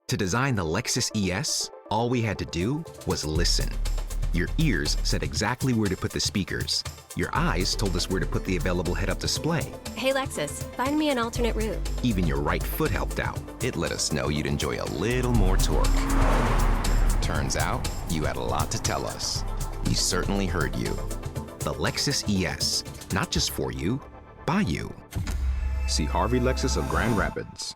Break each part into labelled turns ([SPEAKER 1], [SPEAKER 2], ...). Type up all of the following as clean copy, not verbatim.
[SPEAKER 1] To design the Lexus ES, all we had to do was listen. Your ears said exactly where to put the speakers. Your eyes told us where to put the available head-up display.
[SPEAKER 2] Hey Lexus, find me an alternate route.
[SPEAKER 1] Even your right foot helped out. It let us know you'd enjoy a little more torque. Turns out, you had a lot to tell us. We certainly heard you. The Lexus ES, not just for you, by you.
[SPEAKER 3] See Harvey Lexus of Grand Rapids.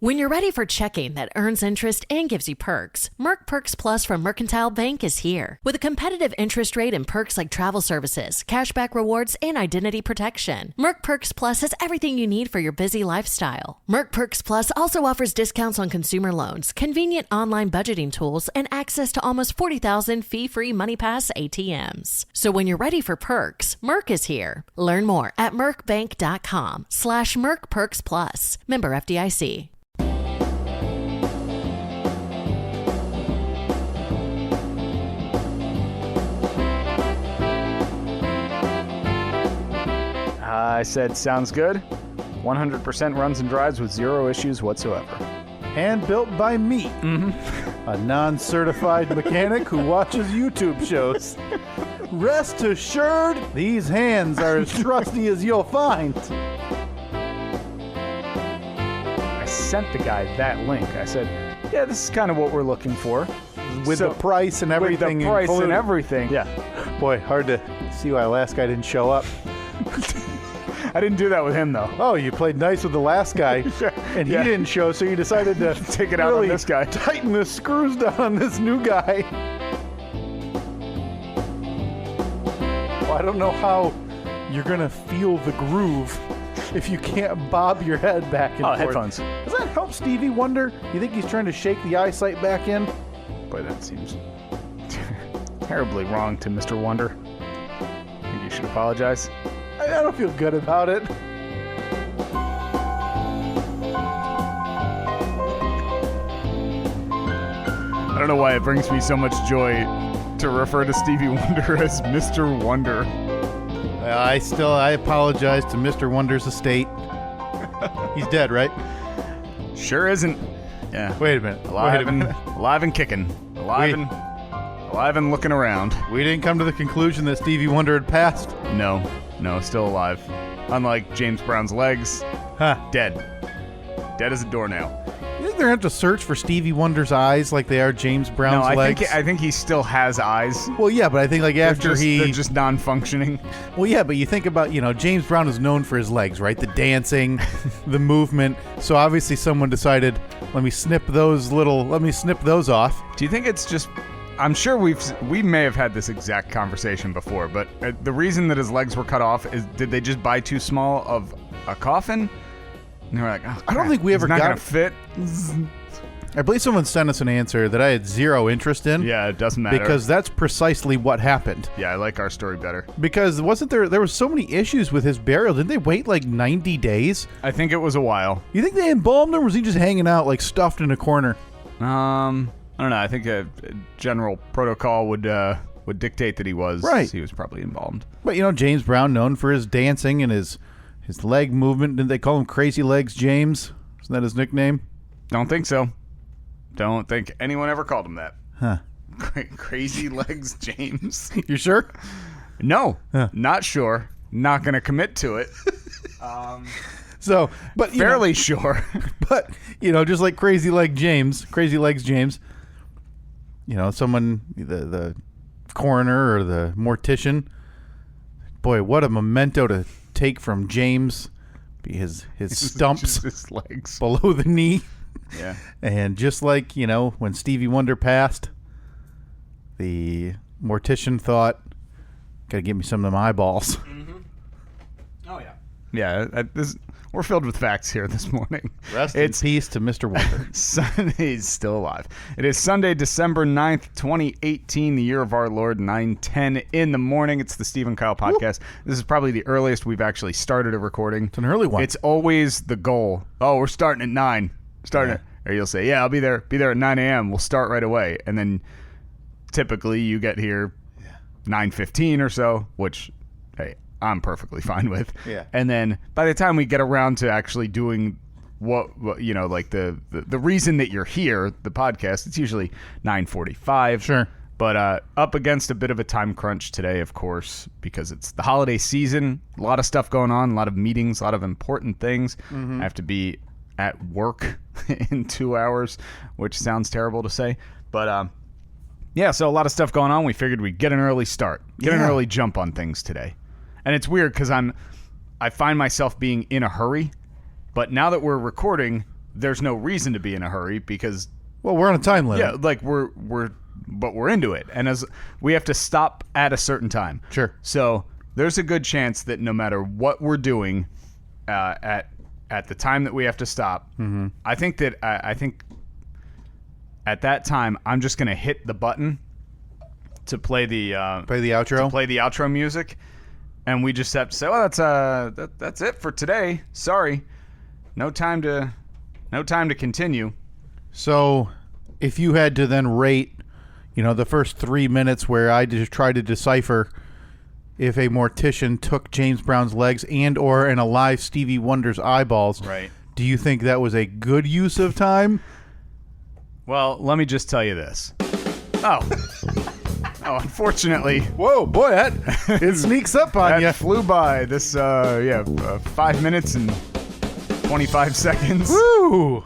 [SPEAKER 4] When you're ready for checking that earns interest and gives you perks, Merc Perks Plus from Mercantile Bank is here. With a competitive interest rate and perks like travel services, cashback rewards, and identity protection, Merc Perks Plus has everything you need for your busy lifestyle. Merc Perks Plus also offers discounts on consumer loans, convenient online budgeting tools, and access to almost 40,000 fee-free MoneyPass ATMs. So when you're ready for perks, Merc is here. Learn more at mercbank.com/mercperksplus. Member FDIC.
[SPEAKER 5] I said, sounds good. 100% runs and drives with zero issues whatsoever.
[SPEAKER 6] Hand built by me, a non-certified mechanic who watches YouTube shows. Rest assured, these hands are as trusty as you'll find.
[SPEAKER 5] I sent the guy that link. I said, yeah, this is kind of what we're looking for.
[SPEAKER 6] With the price and everything.
[SPEAKER 5] With the price
[SPEAKER 6] included.
[SPEAKER 5] and everything.
[SPEAKER 6] Yeah. Boy, hard to see why last guy didn't show up.
[SPEAKER 5] I didn't do that with him, though.
[SPEAKER 6] Oh, you played nice with the last guy, and he didn't show, so you decided to
[SPEAKER 5] take it out on this guy.
[SPEAKER 6] Tighten the screws down on this new guy. Well, I don't know how you're going to feel the groove if you can't bob your head back and forth.
[SPEAKER 5] Headphones.
[SPEAKER 6] Does that help Stevie Wonder? You think he's trying to shake the eyesight back in?
[SPEAKER 5] Boy, that seems terribly wrong to Mr. Wonder. Think you should apologize?
[SPEAKER 6] I don't feel good about it.
[SPEAKER 5] I don't know why it brings me so much joy to refer to Stevie Wonder as Mr. Wonder.
[SPEAKER 6] I apologize to Mr. Wonder's estate. He's dead, right?
[SPEAKER 5] Sure isn't. Yeah.
[SPEAKER 6] Wait a minute.
[SPEAKER 5] Alive and kicking. Alive and looking around.
[SPEAKER 6] We didn't come to the conclusion that Stevie Wonder had passed.
[SPEAKER 5] No, still alive. Unlike James Brown's legs, dead. Dead as a doornail.
[SPEAKER 6] You think they're going to have to search for Stevie Wonder's eyes like they are James Brown's legs?
[SPEAKER 5] I think he still has eyes.
[SPEAKER 6] Well, yeah, but I think after
[SPEAKER 5] they're just non-functioning.
[SPEAKER 6] Well, yeah, but you think about, James Brown is known for his legs, right? The dancing, the movement. So obviously someone decided, let me snip those off.
[SPEAKER 5] Do you think it's just... I'm sure we may have had this exact conversation before, but the reason that his legs were cut off is, did they just buy too small of a coffin? And they were like, oh,
[SPEAKER 6] I don't think we ever
[SPEAKER 5] not
[SPEAKER 6] got
[SPEAKER 5] gonna fit.
[SPEAKER 6] I believe someone sent us an answer that I had zero interest in.
[SPEAKER 5] Yeah, it doesn't matter.
[SPEAKER 6] Because that's precisely what happened.
[SPEAKER 5] Yeah, I like our story better.
[SPEAKER 6] Because wasn't there was so many issues with his burial. Didn't they wait like 90 days?
[SPEAKER 5] I think it was a while.
[SPEAKER 6] You think they embalmed him, or was he just hanging out like stuffed in a corner?
[SPEAKER 5] I don't know. I think a general protocol would dictate that he was.
[SPEAKER 6] Right.
[SPEAKER 5] He was probably embalmed.
[SPEAKER 6] But James Brown, known for his dancing and his leg movement. Didn't they call him Crazy Legs James? Isn't that his nickname?
[SPEAKER 5] Don't think so. Don't think anyone ever called him that.
[SPEAKER 6] Huh.
[SPEAKER 5] Crazy Legs James.
[SPEAKER 6] You sure?
[SPEAKER 5] No. Huh. Not sure. Not going to commit to it.
[SPEAKER 6] So, but
[SPEAKER 5] fairly sure.
[SPEAKER 6] But just like Crazy Legs James, someone, the coroner or the mortician. Boy, what a memento to take from James. Be his stumps,
[SPEAKER 5] his legs
[SPEAKER 6] below the knee.
[SPEAKER 5] Yeah.
[SPEAKER 6] And just like when Stevie Wonder passed, the mortician thought, "Gotta give me some of them eyeballs."
[SPEAKER 5] Mm-hmm. Oh yeah. Yeah. We're filled with facts here this morning.
[SPEAKER 6] Rest in peace to Mr. Wonder.
[SPEAKER 5] He's still alive. It is Sunday, December 9th, 2018, the year of our Lord, 9:10 in the morning. It's the Steve and Kyle podcast. This is probably the earliest we've actually started a recording.
[SPEAKER 6] It's an early one.
[SPEAKER 5] It's always the goal. Oh, we're starting at 9. Or you'll say, yeah, I'll be there at 9 a.m. We'll start right away. And then typically you get here 9:15 or so, which, hey, I'm perfectly fine with.
[SPEAKER 6] Yeah.
[SPEAKER 5] And then by the time we get around to actually doing what like the reason that you're here, the podcast, it's usually 9:45.
[SPEAKER 6] Sure.
[SPEAKER 5] But up against a bit of a time crunch today, of course, because it's the holiday season. A lot of stuff going on, a lot of meetings, a lot of important things. I have to be at work in 2 hours, which sounds terrible to say. But, yeah, so a lot of stuff going on. We figured we'd get an early start, get an early jump on things today. And it's weird because I find myself being in a hurry. But now that we're recording, there's no reason to be in a hurry because...
[SPEAKER 6] Well, we're on a time limit.
[SPEAKER 5] Yeah, like but we're into it, and as we have to stop at a certain time.
[SPEAKER 6] Sure.
[SPEAKER 5] So there's a good chance that no matter what we're doing, at the time that we have to stop, I think at that time I'm just gonna hit the button to play the
[SPEAKER 6] outro.
[SPEAKER 5] To play the outro music, and we just have to say, well, that's it for today. Sorry, no time to continue.
[SPEAKER 6] So, if you had to then rate, the first 3 minutes where I just tried to decipher if a mortician took James Brown's legs and or an alive Stevie Wonder's eyeballs,
[SPEAKER 5] right?
[SPEAKER 6] Do you think that was a good use of time?
[SPEAKER 5] Well, let me just tell you this. Oh, unfortunately.
[SPEAKER 6] Whoa, boy, it sneaks up on you.
[SPEAKER 5] That flew by. This, 5 minutes and 25 seconds.
[SPEAKER 6] Woo!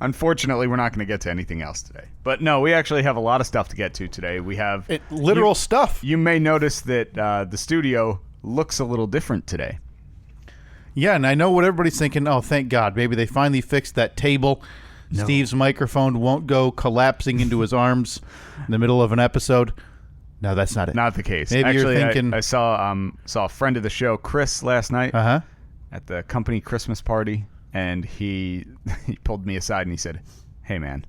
[SPEAKER 5] Unfortunately, we're not going to get to anything else today. But no, we actually have a lot of stuff to get to today. We have...
[SPEAKER 6] literal stuff.
[SPEAKER 5] You may notice that the studio looks a little different today.
[SPEAKER 6] Yeah, and I know what everybody's thinking. Oh, thank God. Maybe they finally fixed that table. No. Steve's microphone won't go collapsing into his arms in the middle of an episode. No, that's not it.
[SPEAKER 5] Not the case.
[SPEAKER 6] Maybe
[SPEAKER 5] actually,
[SPEAKER 6] you're thinking...
[SPEAKER 5] I saw a friend of the show, Chris, last night at the company Christmas party. And he pulled me aside and he said, "Hey, man,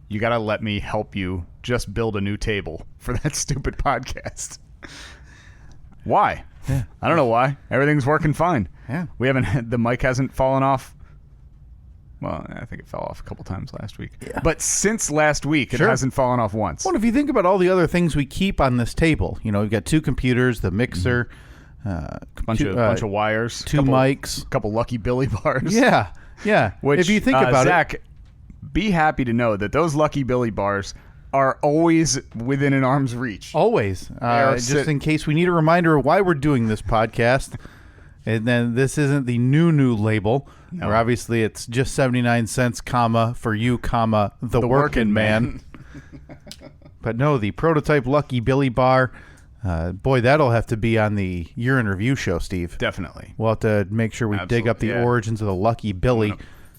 [SPEAKER 5] you got to let me help you just build a new table for that stupid podcast." Why?
[SPEAKER 6] Yeah.
[SPEAKER 5] I don't know why. Everything's working fine.
[SPEAKER 6] Yeah.
[SPEAKER 5] The mic hasn't fallen off. Well, I think it fell off a couple times last week. Yeah. But since last week, it hasn't fallen off once.
[SPEAKER 6] Well, if you think about all the other things we keep on this table, we've got 2 computers, the mixer,
[SPEAKER 5] bunch of wires,
[SPEAKER 6] 2 mics,
[SPEAKER 5] a couple Lucky Billy bars.
[SPEAKER 6] Yeah.
[SPEAKER 5] Which,
[SPEAKER 6] if you think about
[SPEAKER 5] Zach, be happy to know that those Lucky Billy bars are always within an arm's reach.
[SPEAKER 6] Always. Just in case we need a reminder of why we're doing this podcast. And then this isn't the new label, where obviously it's just 79 cents, for you, the working man. But no, the prototype Lucky Billy bar. Boy, that'll have to be on the Year in Review show, Steve.
[SPEAKER 5] Definitely.
[SPEAKER 6] We'll have to make sure we dig up the origins of the Lucky Billy.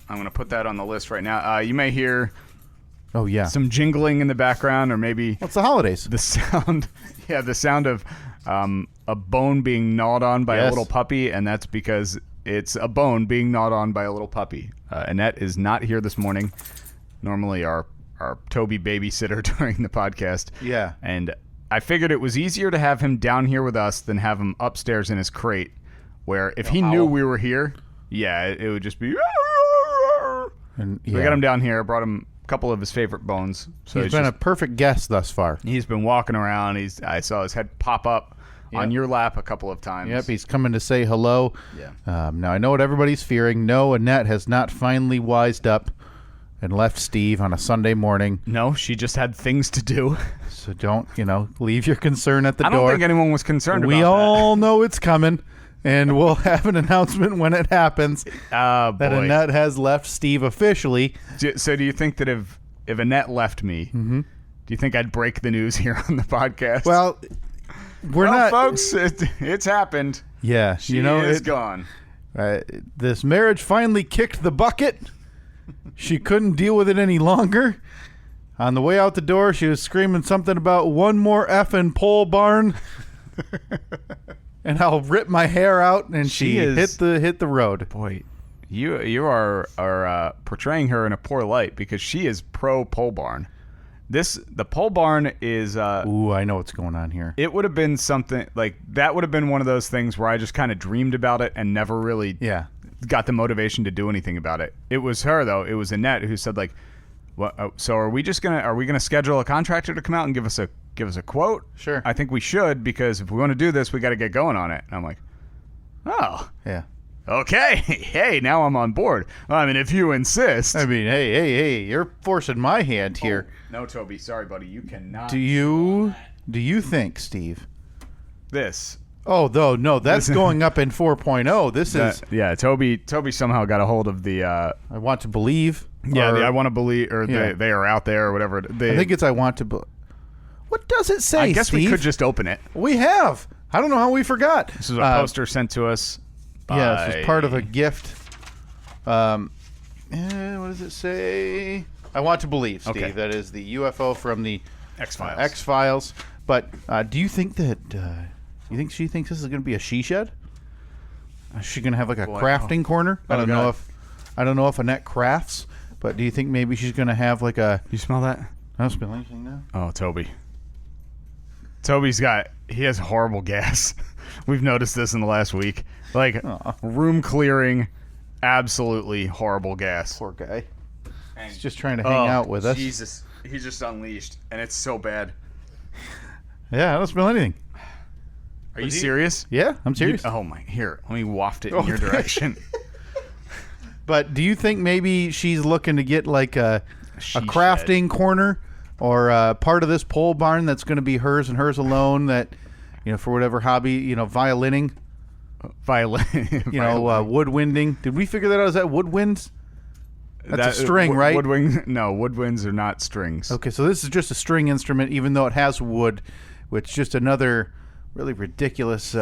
[SPEAKER 5] I'm going to put that on the list right now. You may hear some jingling in the background, or maybe...
[SPEAKER 6] It's the holidays.
[SPEAKER 5] The sound of a bone being gnawed on by a little puppy, and that's because it's a bone being gnawed on by a little puppy. Annette is not here this morning. Normally our Toby babysitter during the podcast.
[SPEAKER 6] Yeah.
[SPEAKER 5] And... I figured it was easier to have him down here with us than have him upstairs in his crate, where if he knew we were here, it would just be... And, we got him down here, brought him a couple of his favorite bones. So
[SPEAKER 6] he's been a perfect guest thus far.
[SPEAKER 5] He's been walking around. I saw his head pop up on your lap a couple of times.
[SPEAKER 6] Yep, he's coming to say hello.
[SPEAKER 5] Yeah.
[SPEAKER 6] Now, I know what everybody's fearing. No, Annette has not finally wised up and left Steve on a Sunday morning.
[SPEAKER 5] No, she just had things to do.
[SPEAKER 6] So don't, leave your concern at the door.
[SPEAKER 5] I don't think anyone was concerned about that.
[SPEAKER 6] We all know it's coming, and we'll have an announcement when it happens that Annette has left Steve officially.
[SPEAKER 5] So do you think that if Annette left me, do you think I'd break the news here on the podcast?
[SPEAKER 6] Well, we're not.
[SPEAKER 5] Folks, it's happened.
[SPEAKER 6] Yeah.
[SPEAKER 5] She is gone.
[SPEAKER 6] This marriage finally kicked the bucket. She couldn't deal with it any longer. On the way out the door, she was screaming something about one more effing pole barn, and I'll rip my hair out. And she hit the road.
[SPEAKER 5] Boy, you are portraying her in a poor light because she is pro pole barn. The pole barn is.
[SPEAKER 6] Ooh, I know what's going on here.
[SPEAKER 5] It would have been something like that. Would have been one of those things where I just kind of dreamed about it and never really got the motivation to do anything about it. It was her though. It was Annette who said like, "What? So are we gonna schedule a contractor to come out and give us a quote?"
[SPEAKER 6] Sure.
[SPEAKER 5] I think we should, because if we want to do this, we got to get going on it. And I'm like, oh
[SPEAKER 6] yeah.
[SPEAKER 5] Okay. Hey, now I'm on board. I mean, if you insist.
[SPEAKER 6] I mean, hey, you're forcing my hand here.
[SPEAKER 5] No, Toby. Sorry, buddy. You cannot.
[SPEAKER 6] Do you think, Steve?
[SPEAKER 5] This.
[SPEAKER 6] Oh, no, that's going up in 4.0. This is.
[SPEAKER 5] Yeah, Toby somehow got a hold of the.
[SPEAKER 6] I want to believe.
[SPEAKER 5] Yeah,
[SPEAKER 6] or-
[SPEAKER 5] the I want to believe, or
[SPEAKER 6] Yeah.
[SPEAKER 5] they are out there, or whatever.
[SPEAKER 6] I think it's I want to. What does it say?
[SPEAKER 5] I guess
[SPEAKER 6] Steve?
[SPEAKER 5] we could just open it.
[SPEAKER 6] We have. I don't know how we forgot.
[SPEAKER 5] This is a poster sent to us.
[SPEAKER 6] Yeah, this was part of a gift. What does it say? I want to believe, Steve.
[SPEAKER 5] Okay.
[SPEAKER 6] That is the UFO from the
[SPEAKER 5] X-Files.
[SPEAKER 6] X-Files. But do you think that? You think she thinks this is going to be a she shed? Is she going to have like a crafting corner? I don't know if Annette crafts, but do you think maybe she's going to have like a?
[SPEAKER 5] You smell that?
[SPEAKER 6] I don't smell anything now.
[SPEAKER 5] Oh, Toby. He has horrible gas. We've noticed this in the last week. Like, room clearing, absolutely horrible gas.
[SPEAKER 6] Poor guy. He's just trying to hang out with us.
[SPEAKER 5] Jesus. He's just unleashed, and it's so bad.
[SPEAKER 6] Yeah, I don't smell anything.
[SPEAKER 5] Are you serious?
[SPEAKER 6] Yeah, I'm serious.
[SPEAKER 5] Oh, my. Here, let me waft it in your direction.
[SPEAKER 6] But do you think maybe she's looking to get like a
[SPEAKER 5] She
[SPEAKER 6] crafting corner or part of this pole barn that's going to be hers and hers alone that, for whatever hobby, violining, woodwinding. Did we figure that out? Is that woodwinds? That's a string, right?
[SPEAKER 5] Woodwinds are not strings.
[SPEAKER 6] Okay, so this is just a string instrument, even though it has wood, which is just another really ridiculous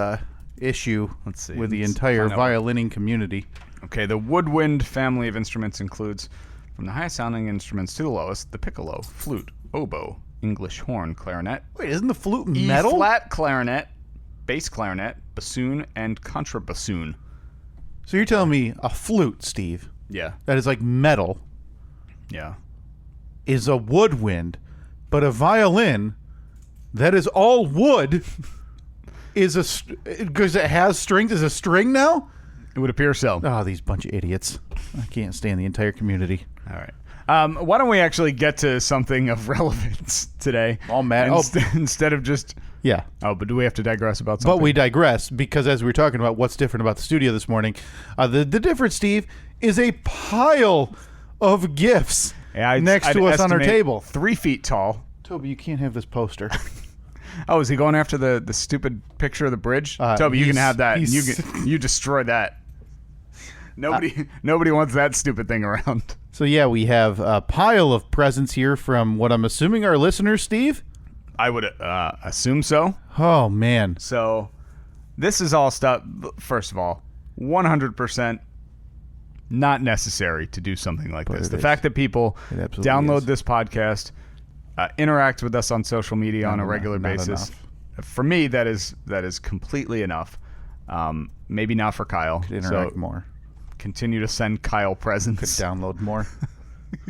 [SPEAKER 6] issue with the entire violining community.
[SPEAKER 5] Okay, the woodwind family of instruments includes, from the highest sounding instruments to the lowest, the piccolo, flute, oboe, English horn, clarinet.
[SPEAKER 6] Wait, isn't the flute metal?
[SPEAKER 5] E-flat clarinet, bass clarinet, bassoon, and contrabassoon.
[SPEAKER 6] So you're telling me a flute, Steve,
[SPEAKER 5] Yeah.
[SPEAKER 6] that is like metal,
[SPEAKER 5] Yeah.
[SPEAKER 6] is a woodwind, but a violin that is all wood is because it has strings, is a string now?
[SPEAKER 5] It would appear so.
[SPEAKER 6] Oh, these bunch of idiots. I can't stand the entire community.
[SPEAKER 5] All right. Why don't we actually get to something of relevance today?
[SPEAKER 6] All mad.
[SPEAKER 5] Instead of just...
[SPEAKER 6] Yeah.
[SPEAKER 5] Oh, but do we have to digress about something?
[SPEAKER 6] But we digress because as we were talking about what's different about the studio this morning, the difference, Steve, is a pile of gifts next to us on our table.
[SPEAKER 5] 3 feet tall.
[SPEAKER 6] Toby, you can't have this poster.
[SPEAKER 5] Oh, is he going after the stupid picture of the bridge? Toby, you can have that. And you destroy that. Nobody wants that stupid thing around.
[SPEAKER 6] So yeah, we have a pile of presents here from what I'm assuming are listeners, Steve?
[SPEAKER 5] I would assume so.
[SPEAKER 6] Oh, man.
[SPEAKER 5] So this is all stuff, first of all, 100% not necessary to do something like this. The fact that people download this podcast, interact with us on social media on a regular basis, for me, that is completely enough. Maybe not for Kyle.
[SPEAKER 6] Could interact more.
[SPEAKER 5] Continue to send Kyle presents.
[SPEAKER 6] Could download more.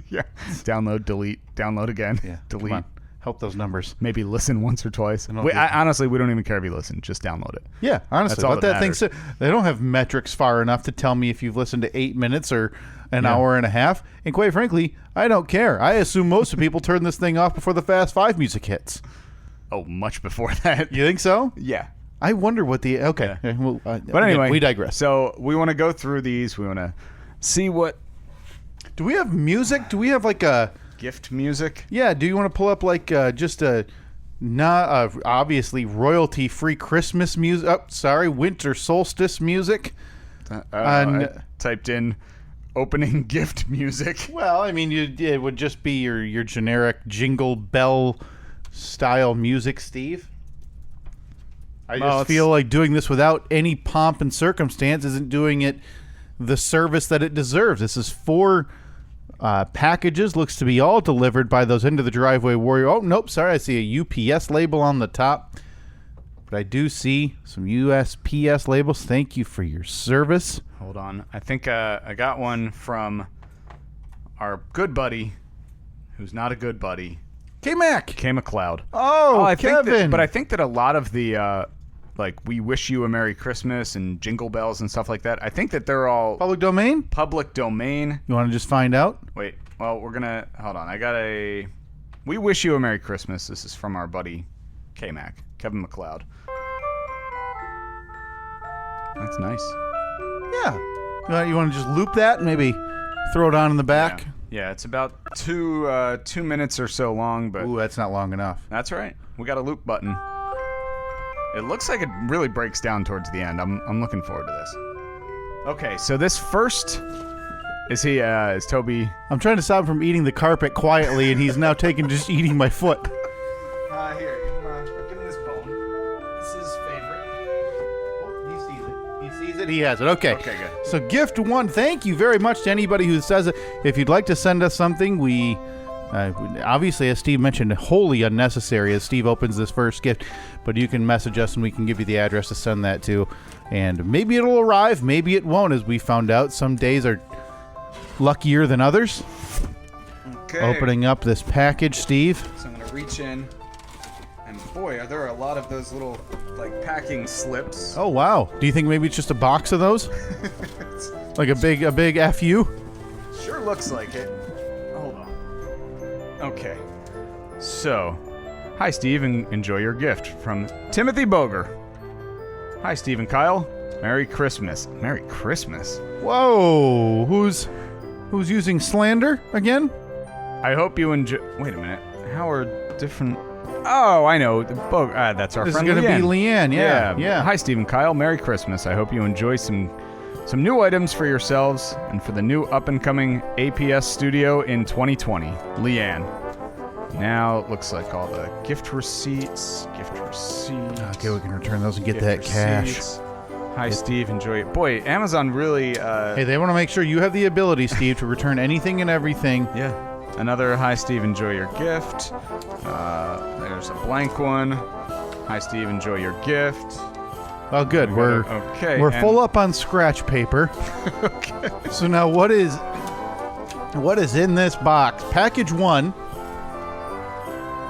[SPEAKER 5] Yeah. Download, delete, download again.
[SPEAKER 6] Yeah.
[SPEAKER 5] Delete.
[SPEAKER 6] Come on. Help those numbers.
[SPEAKER 5] Maybe listen once or twice. Honestly, we don't even care if you listen. Just download it.
[SPEAKER 6] Yeah, honestly.
[SPEAKER 5] That's all
[SPEAKER 6] Let that thing
[SPEAKER 5] matters.
[SPEAKER 6] sit. They don't have metrics far enough to tell me if you've listened to 8 minutes or an hour and a half. And quite frankly, I don't care. I assume most of people turn this thing off before the Fast Five music hits.
[SPEAKER 5] Oh, much before that.
[SPEAKER 6] You think so?
[SPEAKER 5] Yeah.
[SPEAKER 6] I wonder what the... Okay.
[SPEAKER 5] Yeah.
[SPEAKER 6] Well,
[SPEAKER 5] But anyway.
[SPEAKER 6] we digress.
[SPEAKER 5] So we want to go through these. We want to see what...
[SPEAKER 6] Do we have music? Do we have like a...
[SPEAKER 5] Gift music?
[SPEAKER 6] Yeah, do you want to pull up like just a... obviously royalty-free Christmas music. Oh, sorry, winter solstice music.
[SPEAKER 5] I typed in opening gift music.
[SPEAKER 6] Well, I mean, it would just be your generic jingle bell style music, Steve. I just feel like doing this without any pomp and circumstance isn't doing it the service that it deserves. This is 4 packages. Looks to be all delivered by those Into the Driveway Warrior. Oh, nope. Sorry. I see a UPS label on the top. But I do see some USPS labels. Thank you for your service.
[SPEAKER 5] Hold on. I think I got one from our good buddy, who's not a good buddy.
[SPEAKER 6] K-Mac.
[SPEAKER 5] K. MacLeod.
[SPEAKER 6] Oh, Kevin.
[SPEAKER 5] But I think that a lot of the, we wish you a Merry Christmas and jingle bells and stuff like that, I think that they're all
[SPEAKER 6] Public domain?
[SPEAKER 5] public domain.
[SPEAKER 6] You want to just find out?
[SPEAKER 5] Wait, well, we're going to, hold on. I got we wish you a Merry Christmas. This is from our buddy K-Mac, Kevin MacLeod. That's nice.
[SPEAKER 6] Yeah. You want to just loop that and maybe throw it on in the back?
[SPEAKER 5] Yeah, it's about 2 minutes or so long, but
[SPEAKER 6] Ooh, that's not long enough.
[SPEAKER 5] that's all right. We got a loop button. It looks like it really breaks down towards the end. I'm looking forward to this. Okay, so this first is Toby.
[SPEAKER 6] I'm trying to stop him from eating the carpet quietly, and he's now just eating my foot.
[SPEAKER 5] Here, give him this bone. This is his favorite.
[SPEAKER 6] Oh, he sees it. He sees it. He has it. Okay.
[SPEAKER 5] Okay, good.
[SPEAKER 6] So gift one. Thank you very much to anybody who says it. If you'd like to send us something, we obviously, as Steve mentioned, wholly unnecessary as Steve opens this first gift, but you can message us and we can give you the address to send that to, and maybe it'll arrive, maybe it won't. As we found out, some days are luckier than others.
[SPEAKER 5] Okay.
[SPEAKER 6] Opening up this package, Steve.
[SPEAKER 5] So I'm gonna reach in, and boy, are there a lot of those little like packing slips.
[SPEAKER 6] Oh wow! Do you think maybe it's just a box of those? Like a big FU?
[SPEAKER 5] Sure looks like it. Hold on. Okay. So, hi Steve, and enjoy your gift from Timothy Boger. Hi Steve and Kyle. Merry Christmas. Merry Christmas.
[SPEAKER 6] Whoa! Who's using slander again?
[SPEAKER 5] I hope you enjoy. Wait a minute. How are different? Oh, I know. That's our
[SPEAKER 6] This
[SPEAKER 5] friend
[SPEAKER 6] is gonna
[SPEAKER 5] Leanne.
[SPEAKER 6] be Leanne. Yeah.
[SPEAKER 5] Hi Steve and Kyle. Merry Christmas. I hope you enjoy some new items for yourselves and for the new up-and-coming APS studio in 2020. Leanne. Now it looks like all the gift receipts.
[SPEAKER 6] Okay, we can return those and get that
[SPEAKER 5] receipts.
[SPEAKER 6] cash.
[SPEAKER 5] Hi, Steve. Enjoy it. Boy, Amazon really...
[SPEAKER 6] Hey, they want to make sure you have the ability, Steve, to return anything and everything.
[SPEAKER 5] Yeah. Another hi, Steve. Enjoy your gift. There's a blank one. Hi, Steve. Enjoy your gift.
[SPEAKER 6] Oh, good. We're full up on scratch paper.
[SPEAKER 5] Okay.
[SPEAKER 6] So now what is in this box? Package one.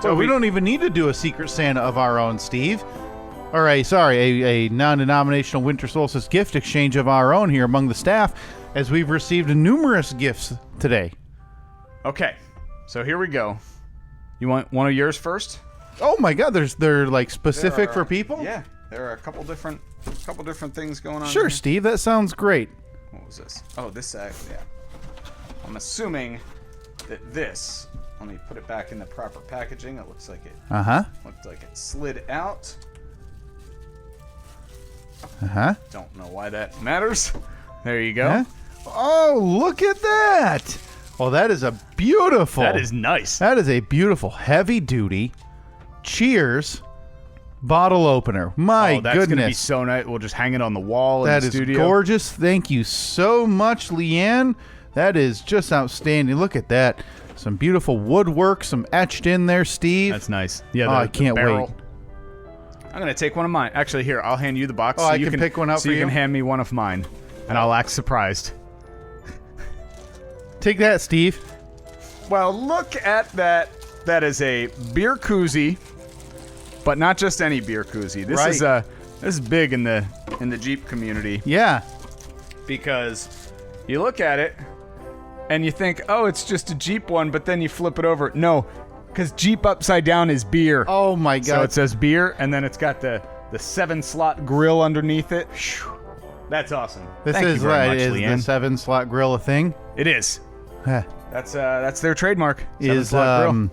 [SPEAKER 6] So we don't even need to do a Secret Santa of our own, Steve. All right, sorry, a non-denominational winter solstice gift exchange of our own here among the staff, as we've received numerous gifts today.
[SPEAKER 5] Okay, so here we go. You want one of yours first?
[SPEAKER 6] Oh my God, they're like specific for people?
[SPEAKER 5] Yeah, there are a couple different things going on.
[SPEAKER 6] Sure,
[SPEAKER 5] here.
[SPEAKER 6] Steve, that sounds great.
[SPEAKER 5] What was this? Oh, this yeah. I'm assuming that this. Let me put it back in the proper packaging. It looks like it. Looked like it slid out. Don't know why that matters. There you go.
[SPEAKER 6] Oh, look at that! Oh, that is a beautiful.
[SPEAKER 5] That is nice.
[SPEAKER 6] That is a beautiful, heavy-duty Cheers bottle opener. My
[SPEAKER 5] that's
[SPEAKER 6] goodness,
[SPEAKER 5] gonna be so nice. We'll just hang it on the wall in
[SPEAKER 6] that
[SPEAKER 5] the
[SPEAKER 6] is
[SPEAKER 5] studio.
[SPEAKER 6] gorgeous. Thank you so much, Leanne. That is just outstanding. Look at that. Some beautiful woodwork, some etched in there, Steve.
[SPEAKER 5] That's nice. Yeah,
[SPEAKER 6] I can't wait.
[SPEAKER 5] I'm going to take one of mine. Actually, here, I'll hand you the box.
[SPEAKER 6] Oh, I can pick one out
[SPEAKER 5] so
[SPEAKER 6] for
[SPEAKER 5] you can
[SPEAKER 6] you?
[SPEAKER 5] hand me one of mine, and I'll act surprised.
[SPEAKER 6] Take that, Steve.
[SPEAKER 5] Well, look at that. That is a beer koozie, but not just any beer koozie. This is big in the Jeep community.
[SPEAKER 6] Yeah.
[SPEAKER 5] Because you look at it and you think, oh, it's just a Jeep one, but then you flip it over. No, because Jeep upside down is beer.
[SPEAKER 6] Oh my God.
[SPEAKER 5] So it says beer, and then it's got the 7-slot grill underneath it. That's awesome.
[SPEAKER 6] This
[SPEAKER 5] Thank
[SPEAKER 6] is
[SPEAKER 5] you very much,
[SPEAKER 6] is
[SPEAKER 5] Leanne.
[SPEAKER 6] the 7-slot grill a thing?
[SPEAKER 5] It is.
[SPEAKER 6] Huh.
[SPEAKER 5] That's their trademark.
[SPEAKER 6] Is
[SPEAKER 5] 7-slot grill.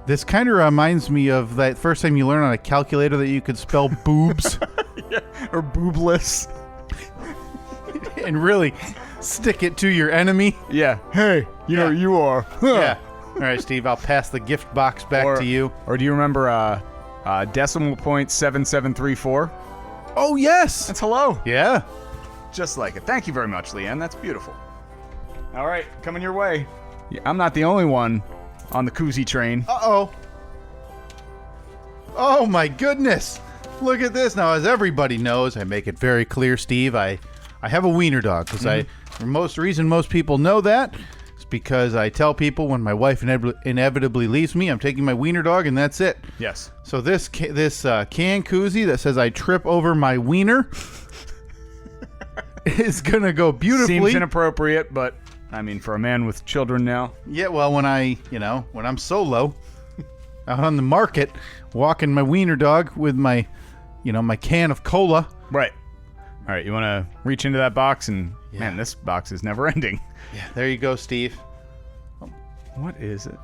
[SPEAKER 6] This kind of reminds me of that first time you learned on a calculator that you could spell boobs.
[SPEAKER 5] Yeah, or boobless.
[SPEAKER 6] And really stick it to your enemy.
[SPEAKER 5] Yeah. Hey, you know you are.
[SPEAKER 6] Yeah. All right, Steve, I'll pass the gift box back to you.
[SPEAKER 5] Or do you remember decimal point 7734?
[SPEAKER 6] Oh, yes.
[SPEAKER 5] That's hello.
[SPEAKER 6] Yeah.
[SPEAKER 5] Just like it. Thank you very much, Leanne. That's beautiful. All right, coming your way. Yeah, I'm not the only one on the koozie train.
[SPEAKER 6] Uh-oh. Oh, my goodness. Look at this. Now, as everybody knows, I make it very clear, Steve, I have a wiener dog. Because most people know that. It's because I tell people when my wife inevitably leaves me, I'm taking my wiener dog, and that's it.
[SPEAKER 5] Yes.
[SPEAKER 6] So this can koozie that says I trip over my wiener is going to go beautifully.
[SPEAKER 5] Seems inappropriate, but I mean, for a man with children now.
[SPEAKER 6] Yeah, well, when I'm solo out on the market, walking my wiener dog with my, my can of cola.
[SPEAKER 5] Right. All right, you want to reach into that box and man, this box is never ending.
[SPEAKER 6] Yeah, there you go, Steve.
[SPEAKER 5] What is it?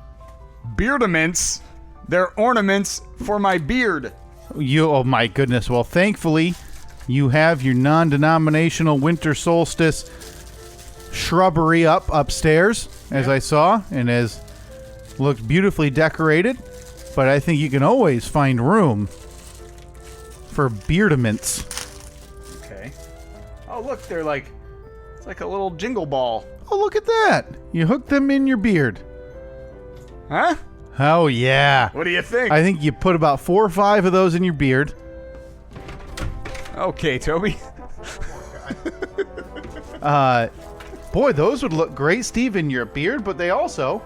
[SPEAKER 5] Beardaments. They're ornaments for my beard.
[SPEAKER 6] Oh my goodness. Well, thankfully, you have your non-denominational winter solstice shrubbery upstairs, as I saw, and has looked beautifully decorated. But I think you can always find room for beardaments.
[SPEAKER 5] Okay. Oh, look, they're like, it's like a little jingle ball.
[SPEAKER 6] Oh, look at that. You hook them in your beard.
[SPEAKER 5] Huh?
[SPEAKER 6] Oh, yeah.
[SPEAKER 5] What do you think?
[SPEAKER 6] I think you put about 4 or 5 of those in your beard.
[SPEAKER 5] Okay, Toby.
[SPEAKER 6] Boy, those would look great, Steve, in your beard, but they also,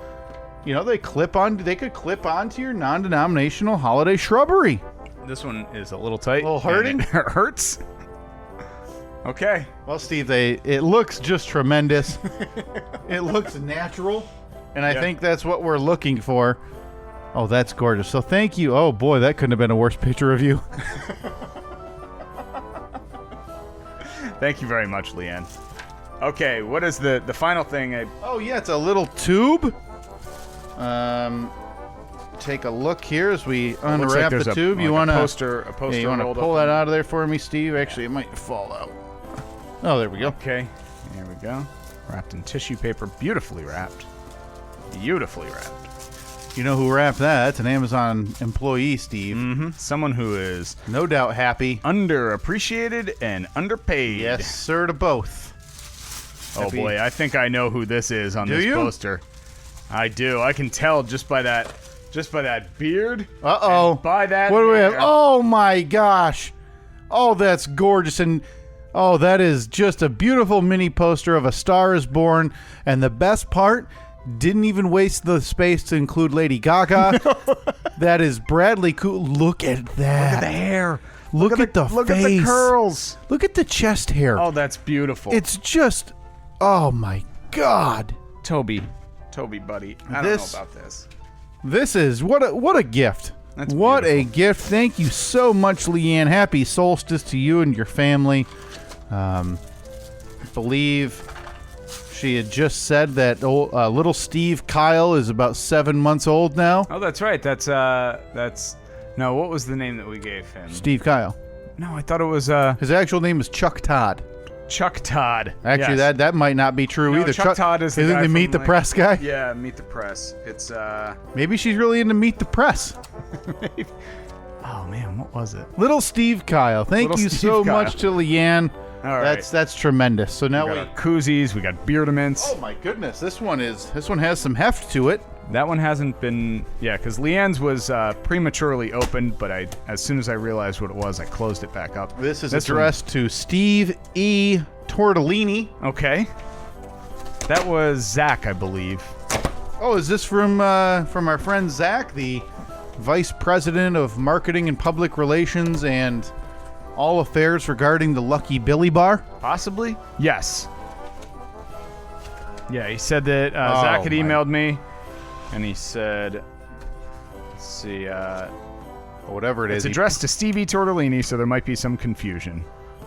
[SPEAKER 6] they could clip onto your non-denominational holiday shrubbery.
[SPEAKER 5] This one is a little tight.
[SPEAKER 6] A little hurting?
[SPEAKER 5] It hurts. Okay.
[SPEAKER 6] Well, Steve, it looks just tremendous. It looks natural, and I think that's what we're looking for. Oh, that's gorgeous. So thank you. Oh, boy, that couldn't have been a worse picture of you.
[SPEAKER 5] Thank you very much, Leanne. Okay, what is the final thing?
[SPEAKER 6] Oh, yeah, it's a little tube. Take a look here as we unwrap the tube. You want to
[SPEAKER 5] poster
[SPEAKER 6] you want to pull that out of there for me, Steve? Actually, it might fall out. Oh, there we go.
[SPEAKER 5] Okay, here we go. Wrapped in tissue paper, beautifully wrapped. Beautifully wrapped.
[SPEAKER 6] You know who wrapped that? That's an Amazon employee, Steve.
[SPEAKER 5] Mm-hmm. Someone who is
[SPEAKER 6] no doubt happy,
[SPEAKER 5] underappreciated, and underpaid.
[SPEAKER 6] Yes, sir, to both.
[SPEAKER 5] Oh boy, I think I know who this is on this poster. I do. I can tell just by that beard.
[SPEAKER 6] Uh-oh.
[SPEAKER 5] By that.
[SPEAKER 6] What do we have? Oh my gosh. Oh, that's gorgeous. And oh, that is just a beautiful mini poster of A Star Is Born. And the best part, didn't even waste the space to include Lady Gaga. That is Bradley Cooper. Look at that.
[SPEAKER 5] Look at the hair.
[SPEAKER 6] Look at the face.
[SPEAKER 5] Look at the curls.
[SPEAKER 6] Look at the chest hair.
[SPEAKER 5] Oh, that's beautiful.
[SPEAKER 6] It's just, oh my God.
[SPEAKER 5] Toby, buddy. I don't know about this.
[SPEAKER 6] This is what a gift.
[SPEAKER 5] That's
[SPEAKER 6] what
[SPEAKER 5] beautiful.
[SPEAKER 6] A gift. Thank you so much, Leanne. Happy solstice to you and your family. I believe she had just said that little Steve Kyle is about 7 months old now.
[SPEAKER 5] Oh, that's right. That's no, what was the name that we gave him?
[SPEAKER 6] Steve Kyle.
[SPEAKER 5] No, I thought it was
[SPEAKER 6] his actual name is Chuck Todd.
[SPEAKER 5] Chuck Todd.
[SPEAKER 6] Actually,
[SPEAKER 5] yes.
[SPEAKER 6] that might not be true either.
[SPEAKER 5] Chuck Todd is the
[SPEAKER 6] isn't
[SPEAKER 5] guy
[SPEAKER 6] the
[SPEAKER 5] from,
[SPEAKER 6] Meet the Press guy?
[SPEAKER 5] Yeah, Meet the Press. It's
[SPEAKER 6] maybe she's really into Meet the Press.
[SPEAKER 5] Maybe. Oh man, what was it?
[SPEAKER 6] Little Steve Kyle. Thank you so much to Leanne.
[SPEAKER 5] All right.
[SPEAKER 6] That's tremendous. So now
[SPEAKER 5] we got our koozies, we got beardaments.
[SPEAKER 6] Oh my goodness, this one has some heft to it.
[SPEAKER 5] That one hasn't been, because Leanne's was prematurely opened, but as soon as I realized what it was, I closed it back up.
[SPEAKER 6] This is addressed to Steve E. Tortellini.
[SPEAKER 5] Okay. That was Zach, I believe.
[SPEAKER 6] Oh, is this from our friend Zach, the Vice President of Marketing and Public Relations and all affairs regarding the Lucky Billy Bar?
[SPEAKER 5] Possibly. Yes. Yeah, he said that Zach had emailed me, and he said, let's see,
[SPEAKER 6] whatever it is.
[SPEAKER 5] It's addressed to Stevie Tortellini, so there might be some confusion.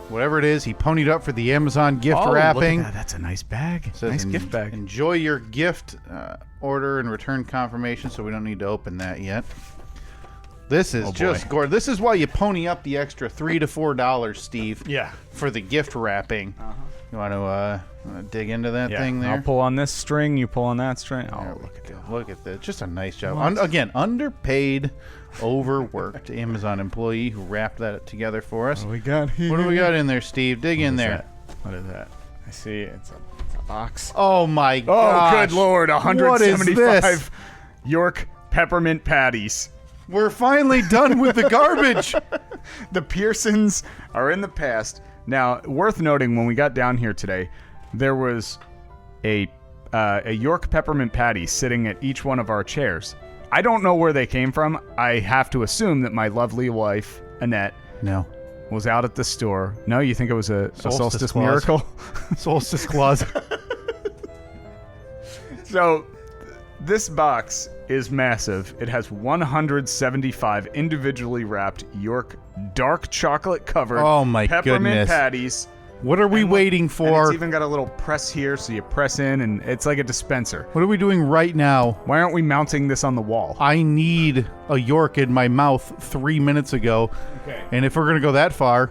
[SPEAKER 6] Whatever it is, he ponied up for the Amazon gift wrapping.
[SPEAKER 5] Look at that. That's a nice bag. Nice gift bag.
[SPEAKER 6] Enjoy your gift order and return confirmation, so we don't need to open that yet. This is just gorgeous. This is why you pony up the extra $3 to $4, Steve.
[SPEAKER 5] Yeah.
[SPEAKER 6] For the gift wrapping. Uh-huh. You want to dig into that thing there?
[SPEAKER 5] I'll pull on this string. You pull on that string. Oh,
[SPEAKER 6] look at that. Just a nice job. Again, underpaid, overworked Amazon employee who wrapped that together for us.
[SPEAKER 5] What do we got here?
[SPEAKER 6] What do we got in there, Steve? Dig in there.
[SPEAKER 5] What is that? I see. It's a box.
[SPEAKER 6] Oh, my gosh.
[SPEAKER 5] Oh, good Lord. 175
[SPEAKER 6] what is this?
[SPEAKER 5] York peppermint patties.
[SPEAKER 6] We're finally done with the garbage.
[SPEAKER 5] The Pearsons are in the past. Now, worth noting, when we got down here today, there was a York peppermint patty sitting at each one of our chairs. I don't know where they came from. I have to assume that my lovely wife, Annette, was out at the store. No, you think it was a solstice miracle?
[SPEAKER 6] Solstice clause.
[SPEAKER 5] So, this box is massive. It has 175 individually wrapped York dark chocolate covered
[SPEAKER 6] oh my
[SPEAKER 5] peppermint
[SPEAKER 6] goodness.
[SPEAKER 5] patties.
[SPEAKER 6] What are we waiting
[SPEAKER 5] And
[SPEAKER 6] for?
[SPEAKER 5] it's even got a little press here, so you press in, and it's like a dispenser.
[SPEAKER 6] What are we doing right now?
[SPEAKER 5] Why aren't we mounting this on the wall?
[SPEAKER 6] I need a York in my mouth 3 minutes ago.
[SPEAKER 5] Okay.
[SPEAKER 6] And if we're going to go that far,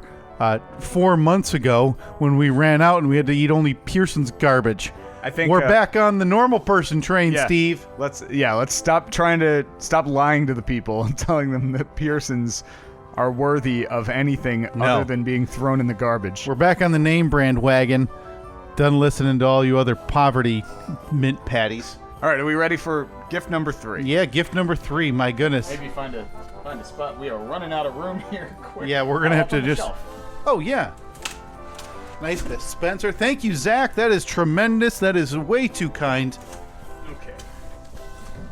[SPEAKER 6] 4 months ago when we ran out and we had to eat only Pearson's garbage.
[SPEAKER 5] I think
[SPEAKER 6] We're back on the normal person train,
[SPEAKER 5] yeah,
[SPEAKER 6] Steve.
[SPEAKER 5] Let's stop lying to the people and telling them that Pearsons are worthy of anything other than being thrown in the garbage.
[SPEAKER 6] We're back on the name brand wagon. Done listening to all you other poverty mint patties.
[SPEAKER 5] All right, are we ready for gift number 3?
[SPEAKER 6] Yeah, gift number 3. My goodness.
[SPEAKER 5] Maybe find a spot. We are running out of room here. Quick.
[SPEAKER 6] Yeah, we're gonna have to
[SPEAKER 5] Up on the
[SPEAKER 6] just.
[SPEAKER 5] shelf.
[SPEAKER 6] Oh yeah. Nice dispenser. Thank you, Zach. That is tremendous. That is way too kind.
[SPEAKER 5] Okay.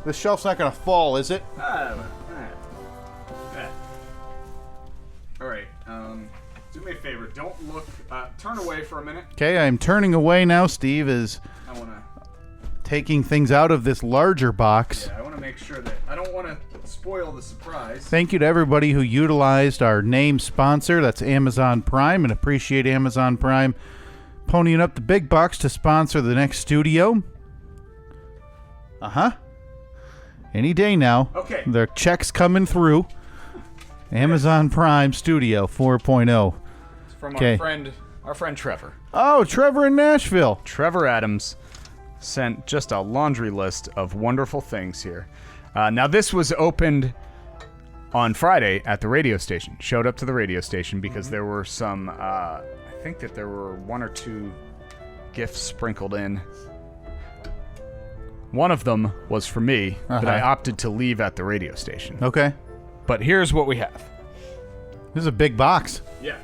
[SPEAKER 6] The shelf's not gonna fall, is it?
[SPEAKER 5] All right. Do me a favor. Don't look. Turn away for a minute.
[SPEAKER 6] Okay, I'm turning away now. Steve is
[SPEAKER 5] I want to.
[SPEAKER 6] taking things out of this larger box.
[SPEAKER 5] Yeah, I want to make sure that I don't want to spoil the surprise.
[SPEAKER 6] Thank you to everybody who utilized our name sponsor. That's Amazon Prime, and appreciate Amazon Prime ponying up the big bucks to sponsor the next studio. Any day now.
[SPEAKER 5] Okay.
[SPEAKER 6] The check's coming through. Amazon Prime Studio 4.0.
[SPEAKER 5] It's from
[SPEAKER 6] Okay.
[SPEAKER 5] our friend Trevor.
[SPEAKER 6] Oh, Trevor in Nashville.
[SPEAKER 5] Trevor Adams sent just a laundry list of wonderful things here. Now, this was opened on Friday at the radio station. Showed up to the radio station because there were some, I think that there were 1 or 2 gifts sprinkled in. One of them was for me, but I opted to leave at the radio station.
[SPEAKER 6] Okay.
[SPEAKER 5] But here's what we have.
[SPEAKER 6] This is a big box.
[SPEAKER 5] Yeah,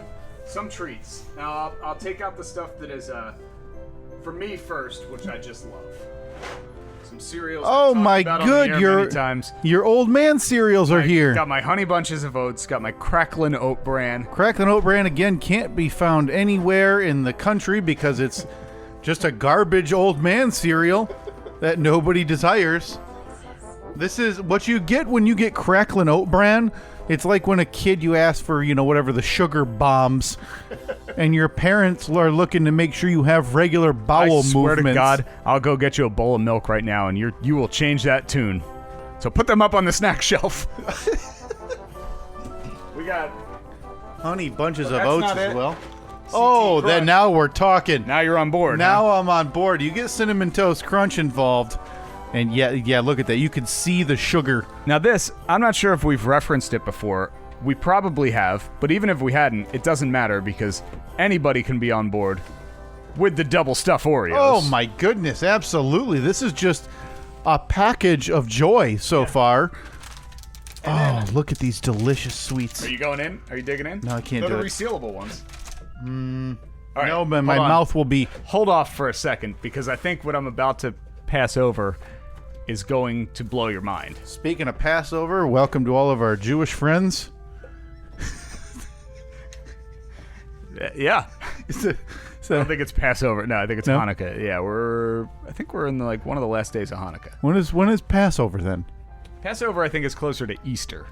[SPEAKER 5] some treats. Now, I'll take out the stuff that is for me first, which I just love. Some cereals.
[SPEAKER 6] Oh
[SPEAKER 5] I've talked
[SPEAKER 6] my
[SPEAKER 5] about on the
[SPEAKER 6] good,
[SPEAKER 5] air many times.
[SPEAKER 6] your old man cereals are here.
[SPEAKER 5] Got my Honey Bunches of Oats. Got my Cracklin' Oat Bran.
[SPEAKER 6] Cracklin' Oat Bran, again, can't be found anywhere in the country because it's just a garbage old man cereal that nobody desires. This is what you get when you get Cracklin' Oat Bran. It's like when a kid, you ask for, whatever, the sugar bombs, and your parents are looking to make sure you have regular bowel
[SPEAKER 5] I swear
[SPEAKER 6] movements.
[SPEAKER 5] to God, I'll go get you a bowl of milk right now, and you will change that tune. So put them up on the snack shelf. We got.
[SPEAKER 6] Honey Bunches of
[SPEAKER 5] That's
[SPEAKER 6] Oats
[SPEAKER 5] not
[SPEAKER 6] as
[SPEAKER 5] it.
[SPEAKER 6] well. Oh,
[SPEAKER 5] Crunch.
[SPEAKER 6] then now we're talking.
[SPEAKER 5] Now you're on board.
[SPEAKER 6] Now
[SPEAKER 5] huh?
[SPEAKER 6] I'm on board. You get Cinnamon Toast Crunch involved, and yeah, look at that. You can see the sugar.
[SPEAKER 5] Now this, I'm not sure if we've referenced it before. We probably have, but even if we hadn't, it doesn't matter because anybody can be on board with the double stuff Oreos.
[SPEAKER 6] Oh my goodness, absolutely. This is just a package of joy so far. Oh, look at these delicious sweets.
[SPEAKER 5] Are you going in? Are you digging in?
[SPEAKER 6] No, I can't
[SPEAKER 5] They're
[SPEAKER 6] do
[SPEAKER 5] the
[SPEAKER 6] it.
[SPEAKER 5] resealable ones. All right,
[SPEAKER 6] No, but my
[SPEAKER 5] hold on.
[SPEAKER 6] mouth will be...
[SPEAKER 5] Hold off for a second because I think what I'm about to pass over is going to blow your mind.
[SPEAKER 6] Speaking of Passover, welcome to all of our Jewish friends.
[SPEAKER 5] Yeah.
[SPEAKER 6] So-
[SPEAKER 5] I don't think it's Passover. No, I think it's
[SPEAKER 6] No?
[SPEAKER 5] Hanukkah. Yeah, I think we're in one of the last days of Hanukkah.
[SPEAKER 6] when is Passover then?
[SPEAKER 5] Passover, I think, is closer to Easter.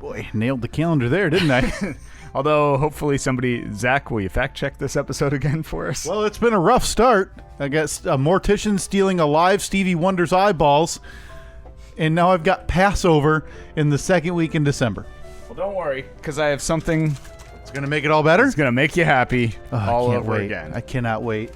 [SPEAKER 6] Boy, nailed the calendar there, didn't I?
[SPEAKER 5] Although, hopefully Zach, will you fact check this episode again for us?
[SPEAKER 6] Well, it's been a rough start. I got a mortician stealing a live Stevie Wonder's eyeballs, and now I've got Passover in the second week in December.
[SPEAKER 5] Well, don't worry, because I have something
[SPEAKER 6] It's going to make it all better?
[SPEAKER 5] that's going to make you happy
[SPEAKER 6] Oh,
[SPEAKER 5] all
[SPEAKER 6] I can't
[SPEAKER 5] over
[SPEAKER 6] wait.
[SPEAKER 5] again.
[SPEAKER 6] I cannot wait.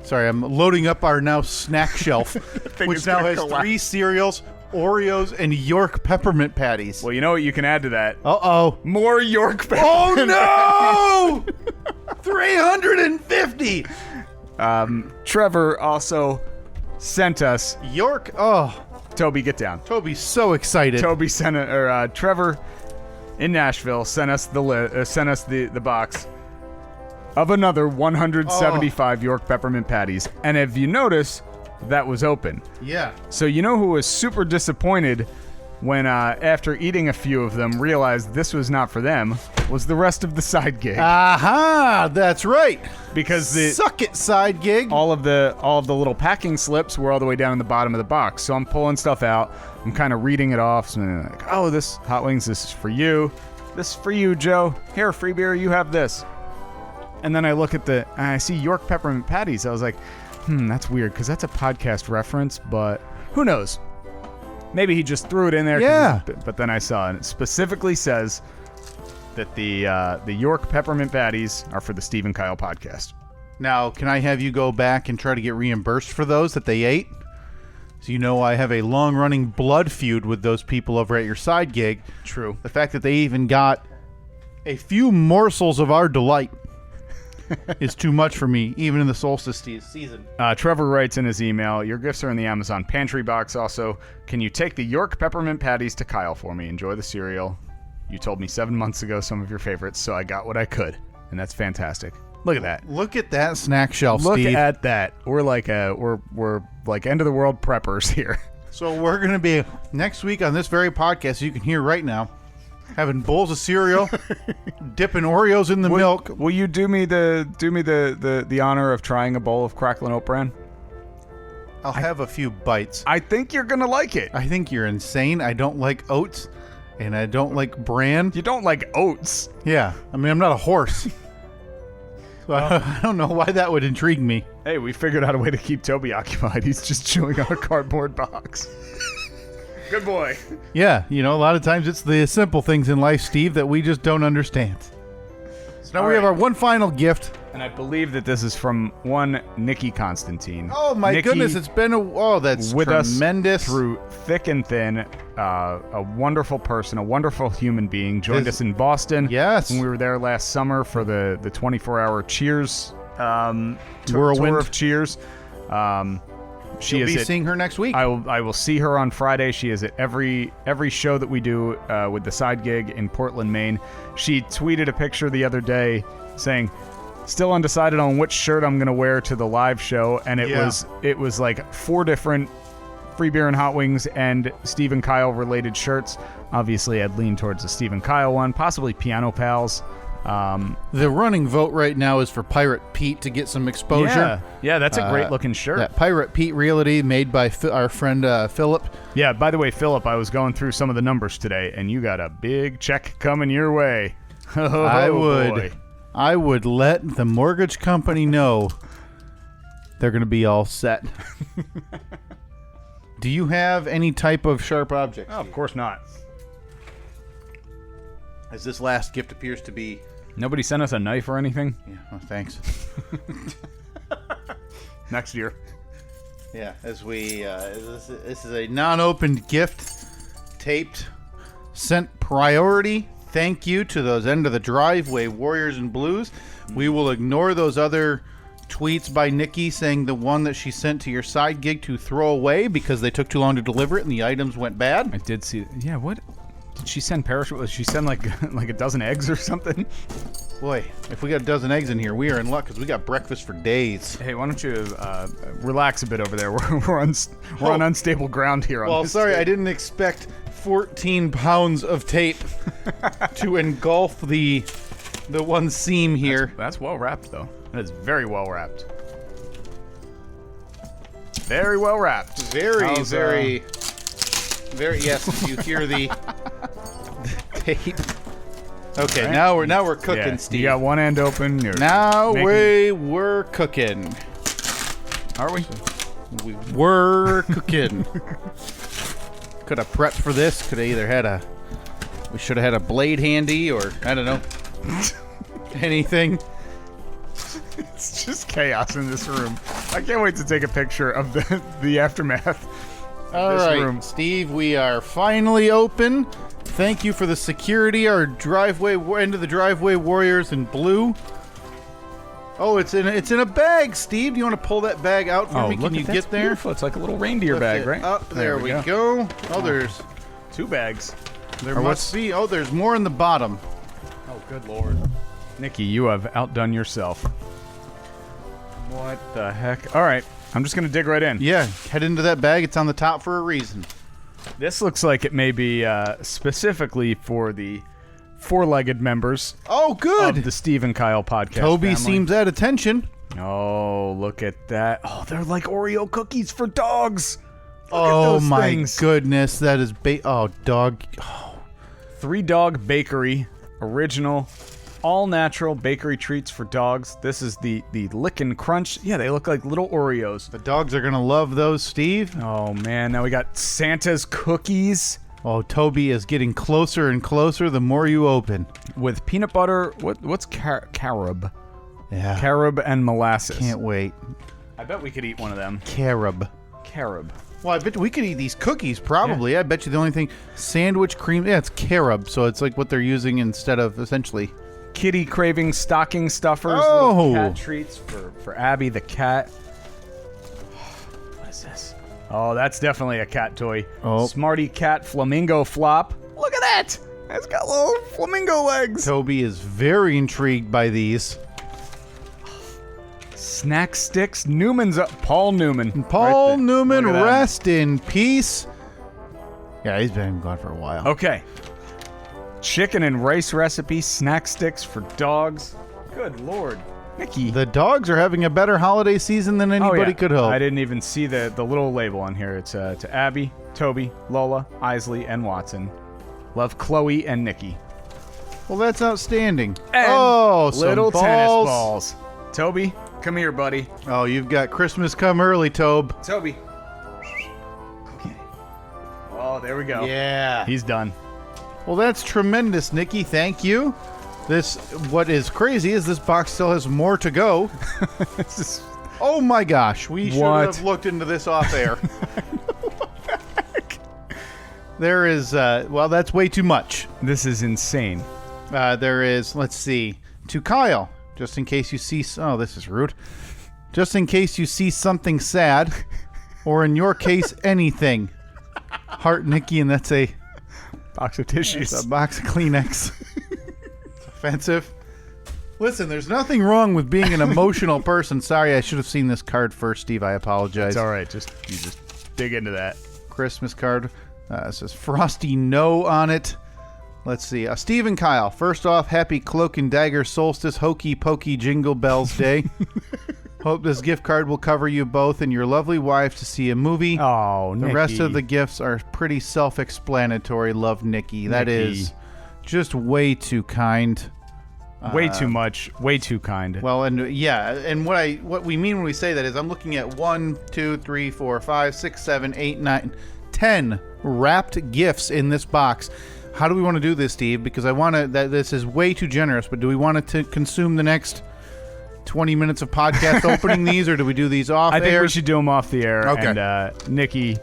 [SPEAKER 6] Sorry, I'm loading up our now snack shelf,
[SPEAKER 5] thing
[SPEAKER 6] which
[SPEAKER 5] is
[SPEAKER 6] now
[SPEAKER 5] gonna
[SPEAKER 6] has
[SPEAKER 5] collapse.
[SPEAKER 6] 3 cereals, Oreos, and York peppermint patties.
[SPEAKER 5] Well, you know what you can add to that?
[SPEAKER 6] Uh-oh.
[SPEAKER 5] More York peppermint.
[SPEAKER 6] Oh, no! 350!
[SPEAKER 5] Trevor also sent us.
[SPEAKER 6] York, oh,
[SPEAKER 5] Toby, get down.
[SPEAKER 6] Toby's so excited.
[SPEAKER 5] Toby sent Trevor in Nashville sent us the box of another 175 York peppermint patties. And if you notice, that was open.
[SPEAKER 6] Yeah.
[SPEAKER 5] So you know who was super disappointed when, after eating a few of them, realized this was not for them, was the rest of the side gig.
[SPEAKER 6] Aha, that's right.
[SPEAKER 5] Because
[SPEAKER 6] Suck it, side gig.
[SPEAKER 5] all of the little packing slips were all the way down in the bottom of the box. So I'm pulling stuff out. I'm kind of reading it off. So I'm like, oh, this Hot Wings, this is for you. This is for you, Joe. Here, free beer, you have this. And then I look at and I see York peppermint patties. I was like, that's weird because that's a podcast reference, but who knows? Maybe he just threw it in there.
[SPEAKER 6] Yeah.
[SPEAKER 5] But then I saw, and it specifically says that the York peppermint patties are for the Steve and Kyle podcast.
[SPEAKER 6] Now, can I have you go back and try to get reimbursed for those that they ate? So you know I have a long-running blood feud with those people over at your side gig.
[SPEAKER 5] True.
[SPEAKER 6] The fact that they even got a few morsels of our delight is too much for me, even in the solstice season.
[SPEAKER 5] Trevor writes in his email, your gifts are in the Amazon pantry box. Also, can you take the York peppermint patties to Kyle for me? Enjoy the cereal. You told me 7 months ago some of your favorites, so I got what I could. And that's fantastic. Look at that.
[SPEAKER 6] Look at that snack shelf,
[SPEAKER 5] Look
[SPEAKER 6] Steve.
[SPEAKER 5] at that. We're like we're like end of the world preppers here.
[SPEAKER 6] So we're going to be next week on this very podcast, you can hear right now, having bowls of cereal, dipping Oreos in the milk.
[SPEAKER 5] Will you do me the honor of trying a bowl of Cracklin' Oat Bran?
[SPEAKER 6] I'll have a few bites.
[SPEAKER 5] I think you're gonna like it.
[SPEAKER 6] I think you're insane. I don't like oats, and I don't like bran.
[SPEAKER 5] You don't like oats.
[SPEAKER 6] Yeah, I mean, I'm not a horse. So I don't know why that would intrigue me.
[SPEAKER 5] Hey, we figured out a way to keep Toby occupied. He's just chewing on a cardboard box. Good boy.
[SPEAKER 6] Yeah, you know, a lot of times it's the simple things in life, Steve, that we just don't understand. So now we have our one final gift.
[SPEAKER 5] And I believe that this is from one Nikki Constantine.
[SPEAKER 6] Oh, my
[SPEAKER 5] Nikki,
[SPEAKER 6] goodness, it's been that's
[SPEAKER 5] with
[SPEAKER 6] tremendous.
[SPEAKER 5] Us through thick and thin. A wonderful person, a wonderful human being. Joined us in Boston.
[SPEAKER 6] Yes.
[SPEAKER 5] When we were there last summer for the 24-hour Cheers
[SPEAKER 6] Whirlwind.
[SPEAKER 5] tour of Cheers.
[SPEAKER 6] You'll be seeing her next week.
[SPEAKER 5] I will see her on Friday. She is at every show that we do with the side gig in Portland, Maine. She tweeted a picture the other day saying, still undecided on which shirt I'm going to wear to the live show, and it was like 4 different free beer and hot wings and Steve and Kyle related shirts. Obviously, I'd lean towards the Steve and Kyle one, possibly Piano Pals.
[SPEAKER 6] The running vote right now is for Pirate Pete to get some exposure.
[SPEAKER 5] Yeah, that's a great looking shirt.
[SPEAKER 6] That Pirate Pete Realty made by our friend Philip.
[SPEAKER 5] Yeah, by the way, Philip, I was going through some of the numbers today, and you got a big check coming your way. Oh,
[SPEAKER 6] I would let the mortgage company know they're going to be all set. Do you have any type of sharp object?
[SPEAKER 5] Oh, of course not.
[SPEAKER 6] As this last gift appears to be...
[SPEAKER 5] Nobody sent us a knife or anything?
[SPEAKER 6] Yeah, well, thanks.
[SPEAKER 5] Next year.
[SPEAKER 6] Yeah, as we... this is a non-opened gift, taped, sent priority. Thank you to those End of the Driveway Warriors and Blues. We will ignore those other tweets by Nikki saying the one that she sent to your side gig to throw away because they took too long to deliver it and the items went bad.
[SPEAKER 5] I did see... Yeah, what... Did she send parachute? Did she send like a dozen eggs or something?
[SPEAKER 6] Boy, if we got a dozen eggs in here, we are in luck because we got breakfast for days.
[SPEAKER 5] Hey, why don't you relax a bit over there? We're on unstable ground here.
[SPEAKER 6] Well, sorry, I didn't expect 14 pounds of tape to engulf the one seam here.
[SPEAKER 5] That's well wrapped, though. That is very well wrapped. Very well wrapped.
[SPEAKER 6] Very. Yes, you hear the tape. Okay, right. now we're cooking, Steve.
[SPEAKER 5] You got one end open.
[SPEAKER 6] We're cooking.
[SPEAKER 5] Are we?
[SPEAKER 6] We're cooking. Could have prepped for this. Could have either we should have had a blade handy, or I don't know, anything.
[SPEAKER 5] It's just chaos in this room. I can't wait to take a picture of the aftermath.
[SPEAKER 6] All right, room. Steve, we are finally open. Thank you for the security. Our End of the Driveway Warriors in blue. Oh, it's in a bag, Steve. Do you want to pull that bag out for me? Can you get there?
[SPEAKER 5] Beautiful. It's like a little reindeer bag, right?
[SPEAKER 6] Up there we go. Oh, there's
[SPEAKER 5] 2 bags.
[SPEAKER 6] There must be. Oh, there's more in the bottom.
[SPEAKER 5] Oh, good Lord. Nikki, you have outdone yourself. What the heck? All right. I'm just going to dig right in.
[SPEAKER 6] Yeah, head into that bag. It's on the top for a reason.
[SPEAKER 5] This looks like it may be specifically for the 4-legged members.
[SPEAKER 6] Oh, good.
[SPEAKER 5] Of the Steve and Kyle podcast
[SPEAKER 6] Toby
[SPEAKER 5] family.
[SPEAKER 6] seems at attention.
[SPEAKER 5] Oh, look at that. Oh, they're like Oreo cookies for dogs.
[SPEAKER 6] Oh, my goodness. That is dog. Oh.
[SPEAKER 5] 3 Dog Bakery. Original. all-natural bakery treats for dogs. This is the Lick and Crunch. Yeah, they look like little Oreos.
[SPEAKER 6] The dogs are going to love those, Steve.
[SPEAKER 5] Oh, man. Now we got Santa's cookies.
[SPEAKER 6] Oh, Toby is getting closer and closer the more you open.
[SPEAKER 5] With peanut butter. What's carob?
[SPEAKER 6] Yeah.
[SPEAKER 5] Carob and molasses.
[SPEAKER 6] Can't wait.
[SPEAKER 5] I bet we could eat one of them.
[SPEAKER 6] Carob. Well, I bet we could eat these cookies, probably. Yeah. I bet you the only thing... Sandwich cream... Yeah, it's carob, so it's like what they're using instead of, essentially...
[SPEAKER 5] Kitty craving stocking stuffers.
[SPEAKER 6] Oh!
[SPEAKER 5] Little cat treats for Abby the cat. What is this? Oh, that's definitely a cat toy.
[SPEAKER 6] Oh.
[SPEAKER 5] Smarty Cat Flamingo Flop. Look at that! It's got little flamingo legs.
[SPEAKER 6] Toby is very intrigued by these.
[SPEAKER 5] Snack Sticks. Newman's up. Paul Newman.
[SPEAKER 6] Paul
[SPEAKER 5] Right there.
[SPEAKER 6] Newman,
[SPEAKER 5] Look at that.
[SPEAKER 6] rest in peace. Yeah, he's been gone for a while.
[SPEAKER 5] Okay. Chicken and rice recipe. Snack Sticks for dogs. Good Lord. Mickey.
[SPEAKER 6] The dogs are having a better holiday season than anybody could hope.
[SPEAKER 5] I didn't even see the little label on here. It's to Abby, Toby, Lola, Isley, and Watson. Love Chloe and Nikki.
[SPEAKER 6] Well, that's outstanding.
[SPEAKER 5] And
[SPEAKER 6] some
[SPEAKER 5] little
[SPEAKER 6] balls.
[SPEAKER 5] tennis balls. Toby, come here, buddy.
[SPEAKER 6] Oh, you've got Christmas come early, Tobe.
[SPEAKER 5] Toby. Okay. Oh, there we go.
[SPEAKER 6] Yeah.
[SPEAKER 5] He's done.
[SPEAKER 6] Well, that's tremendous, Nikki. Thank you. What is crazy is this box still has more to go.
[SPEAKER 5] This is
[SPEAKER 6] Oh my gosh, we should
[SPEAKER 5] What?
[SPEAKER 6] have looked into this off air. There is, well, that's way too much.
[SPEAKER 5] This is insane.
[SPEAKER 6] There is, let's see, to Kyle, just in case you see, oh, this is rude. Just in case you see something sad, or in your case, anything. Heart, Nikki, and that's a
[SPEAKER 5] Box of tissues.
[SPEAKER 6] It's a box of Kleenex. It's offensive. Listen, there's nothing wrong with being an emotional person. Sorry, I should have seen this card first, Steve. I apologize.
[SPEAKER 5] It's all right. You just dig into that.
[SPEAKER 6] Christmas card. It says Frosty No on it. Let's see. Steve and Kyle. First off, happy Cloak and Dagger Solstice Hokey Pokey Jingle Bells Day. Hope this gift card will cover you both and your lovely wife to see a movie.
[SPEAKER 5] Oh,
[SPEAKER 6] The
[SPEAKER 5] Nikki.
[SPEAKER 6] rest of the gifts are pretty self-explanatory. Love, Nikki. That is just way too kind.
[SPEAKER 5] Way too much. Way too kind.
[SPEAKER 6] Well, and yeah, and what we mean when we say that is I'm looking at 1, 2, 3, 4, 5, 6, 7, 8, 9, 10 wrapped gifts in this box. How do we want to do this, Steve? Because I want to. This is way too generous. But do we want to consume the next 20 minutes of podcast opening these, or do we do these off air?
[SPEAKER 5] I think we should do them off the air.
[SPEAKER 6] Okay.
[SPEAKER 5] And Nikki,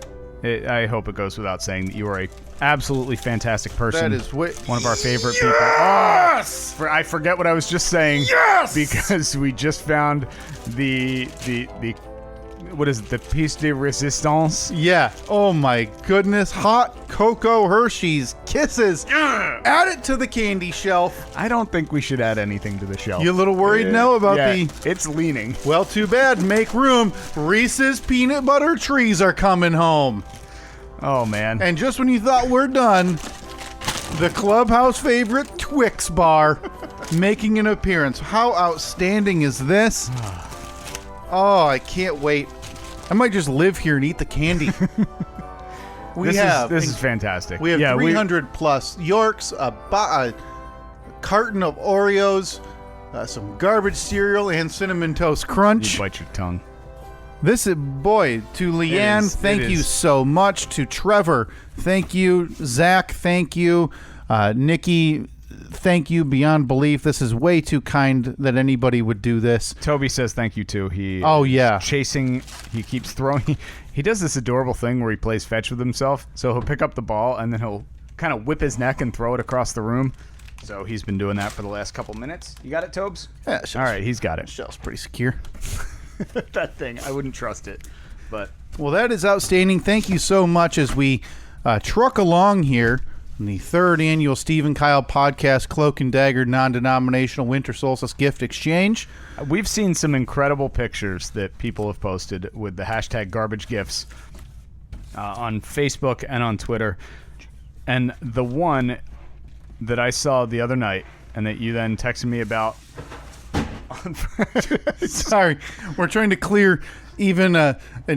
[SPEAKER 5] I hope it goes without saying that you are a absolutely fantastic person.
[SPEAKER 6] That is
[SPEAKER 5] one of our favorite people. Yes! I forget what I was just saying. Yes! Because we just found the what is it? The piece de resistance.
[SPEAKER 6] Yeah. Oh my goodness. Hot Cocoa Hershey's Kisses. Add it to the candy shelf.
[SPEAKER 5] I don't think we should add anything to the shelf.
[SPEAKER 6] You a little worried now about
[SPEAKER 5] It's leaning.
[SPEAKER 6] Well, too bad. Make room. Reese's peanut butter trees are coming home.
[SPEAKER 5] Oh man.
[SPEAKER 6] And just when you thought we're done, the clubhouse favorite Twix bar making an appearance. How outstanding is this? Oh, I can't wait. I might just live here and eat the candy.
[SPEAKER 5] This is fantastic.
[SPEAKER 6] We have 300 plus Yorks, a carton of Oreos, some garbage cereal, and Cinnamon Toast Crunch.
[SPEAKER 5] You bite your tongue.
[SPEAKER 6] This is, boy, to Leanne, thank you so much. To Trevor, thank you. Zach, thank you. Nikki, thank you beyond belief. This is way too kind that anybody would do this.
[SPEAKER 5] Toby says thank you too. He chasing. He keeps throwing. He does this adorable thing where he plays fetch with himself. So he'll pick up the ball and then he'll kind of whip his neck and throw it across the room. So he's been doing that for the last couple minutes. You got it, Tobes?
[SPEAKER 6] Yeah,
[SPEAKER 5] all right, he's got it.
[SPEAKER 6] Shell's pretty secure.
[SPEAKER 5] That thing, I wouldn't trust it. But
[SPEAKER 6] well, that is outstanding. Thank you so much as we truck along here in the third annual Steve and Kyle podcast Cloak and Dagger non-denominational Winter Solstice Gift Exchange.
[SPEAKER 5] We've seen some incredible pictures that people have posted with the hashtag garbage gifts on Facebook and on Twitter. And the one that I saw the other night and that you then texted me about.
[SPEAKER 6] Sorry, we're trying to clear even an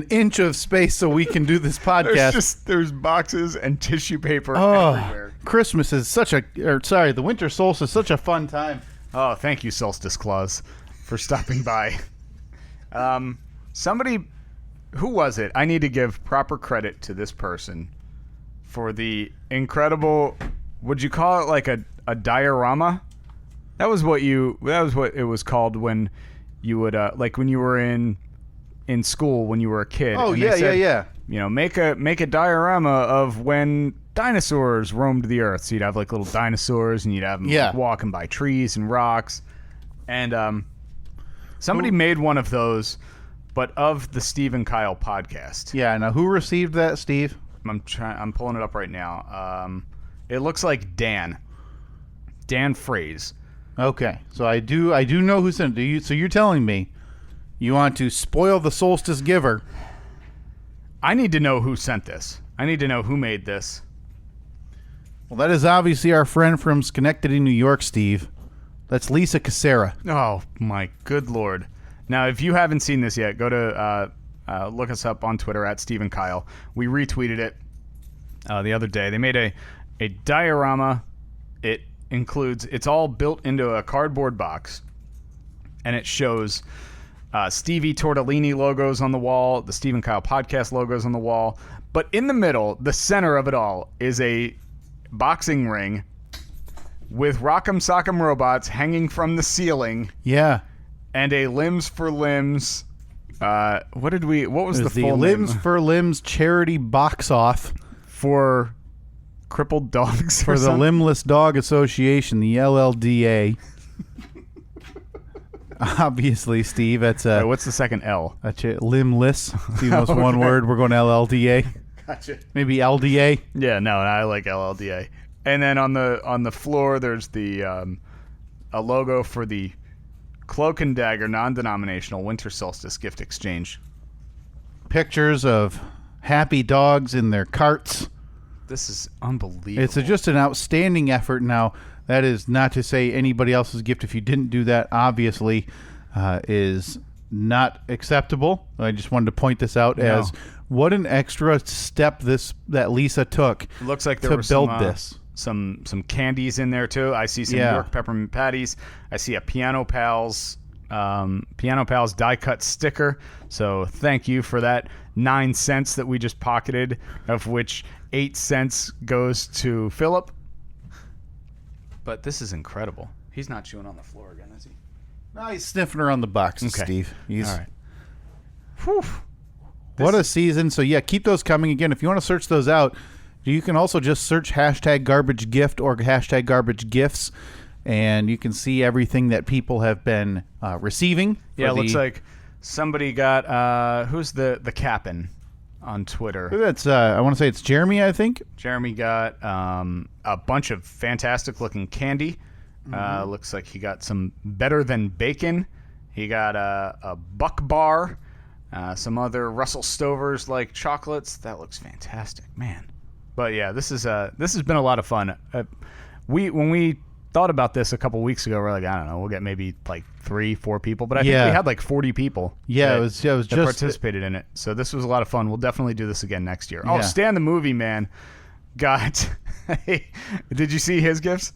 [SPEAKER 6] inch of space so we can do this podcast.
[SPEAKER 5] There's boxes and tissue paper everywhere.
[SPEAKER 6] Christmas is the winter solstice is such a fun time.
[SPEAKER 5] Oh, thank you, Solstice Claus, for stopping by. Somebody, who was it? I need to give proper credit to this person for the incredible, would you call it like a diorama? That was what it was called when you would, like when you were in school when you were a kid.
[SPEAKER 6] Oh,
[SPEAKER 5] and they said,
[SPEAKER 6] yeah.
[SPEAKER 5] You know, make a diorama of when dinosaurs roamed the earth. So you'd have like little dinosaurs, and you'd have them like, walking by trees and rocks. And somebody made one of those, but of the Steve and Kyle podcast.
[SPEAKER 6] Yeah. Now, who received that, Steve?
[SPEAKER 5] I'm pulling it up right now. It looks like Dan Phrase.
[SPEAKER 6] Okay, so I do know who sent it. So you're telling me you want to spoil the solstice giver?
[SPEAKER 5] I need to know who sent this. I need to know who made this.
[SPEAKER 6] Well, that is obviously our friend from Schenectady, New York, Steve. That's Lisa Casera.
[SPEAKER 5] Oh my good Lord! Now, if you haven't seen this yet, go to look us up on Twitter at Steve and Kyle. We retweeted it the other day. They made a diorama. It's all built into a cardboard box, and it shows Stevie Tortellini logos on the wall, the Steve and Kyle podcast logos on the wall, but in the middle, the center of it all, is a boxing ring with Rock'em Sock'em robots hanging from the ceiling.
[SPEAKER 6] Yeah.
[SPEAKER 5] And a Limbs for Limbs. What was the full
[SPEAKER 6] Limbs
[SPEAKER 5] name?
[SPEAKER 6] for Limbs charity box off
[SPEAKER 5] For crippled dogs.
[SPEAKER 6] for the Limbless Dog Association, the LLDA. Obviously, Steve, that's
[SPEAKER 5] what's the second L?
[SPEAKER 6] That's it. Limbless. Steve knows one word. We're going LLDA.
[SPEAKER 5] Gotcha.
[SPEAKER 6] Maybe LDA.
[SPEAKER 5] Yeah, no, I like LLDA. And then on the floor, there's the a logo for the Cloak and Dagger non-denominational Winter Solstice Gift Exchange.
[SPEAKER 6] Pictures of happy dogs in their carts.
[SPEAKER 5] This is unbelievable.
[SPEAKER 6] It's just an outstanding effort. Now, that is not to say anybody else's gift, if you didn't do that, obviously, is not acceptable. I just wanted to point this out as what an extra step that Lisa took.
[SPEAKER 5] It looks like there
[SPEAKER 6] to
[SPEAKER 5] were
[SPEAKER 6] build this.
[SPEAKER 5] Some candies in there too. I see some York peppermint patties. I see a Piano Pals die cut sticker. So thank you for that 9 cents that we just pocketed, of which 8 cents goes to Philip. But this is incredible. He's not chewing on the floor again, is he?
[SPEAKER 6] No, he's sniffing around the box,
[SPEAKER 5] Okay.
[SPEAKER 6] Steve.
[SPEAKER 5] All right. Whew.
[SPEAKER 6] What a season. So, yeah, keep those coming. Again, if you want to search those out, you can also just search #GarbageGift or #GarbageGifts, and you can see everything that people have been receiving.
[SPEAKER 5] Yeah, it looks like somebody got, who's the cap'n on Twitter?
[SPEAKER 6] That's, I want to say it's Jeremy, I think.
[SPEAKER 5] Jeremy got a bunch of fantastic-looking candy. Looks like he got some Better Than Bacon. He got a Buck Bar, some other Russell Stover's like chocolates. That looks fantastic, man. But yeah, this has been a lot of fun. When we thought about this a couple weeks ago, we're like, I don't know, we'll get maybe like 3-4 people, but I think we had like 40 people.
[SPEAKER 6] Yeah, it was just
[SPEAKER 5] participated in it. So this was a lot of fun. We'll definitely do this again next year. Oh, Stan the Movie Man got. Did you see his gifts?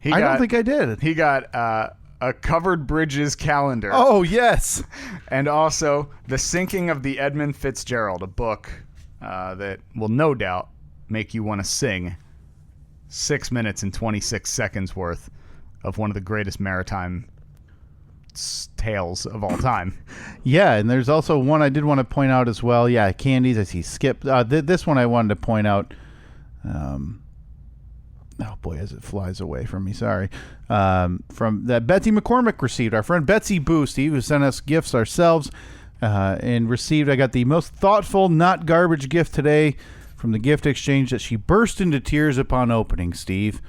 [SPEAKER 6] I don't think I did.
[SPEAKER 5] He got a Covered Bridges calendar.
[SPEAKER 6] Oh yes,
[SPEAKER 5] and also The Sinking of the Edmund Fitzgerald, a book that will no doubt make you want to sing 6 minutes and 26 seconds worth of one of the greatest maritime tales of all time.
[SPEAKER 6] Yeah, and there's also one I did want to point out as well. Yeah, candies. I see Skip. This one I wanted to point out. Oh boy, as it flies away from me. Sorry. From that Betsy McCormick received. Our friend Betsy Boo, Steve, who sent us gifts ourselves, and received. I got the most thoughtful, not garbage gift today from the gift exchange that she burst into tears upon opening, Steve.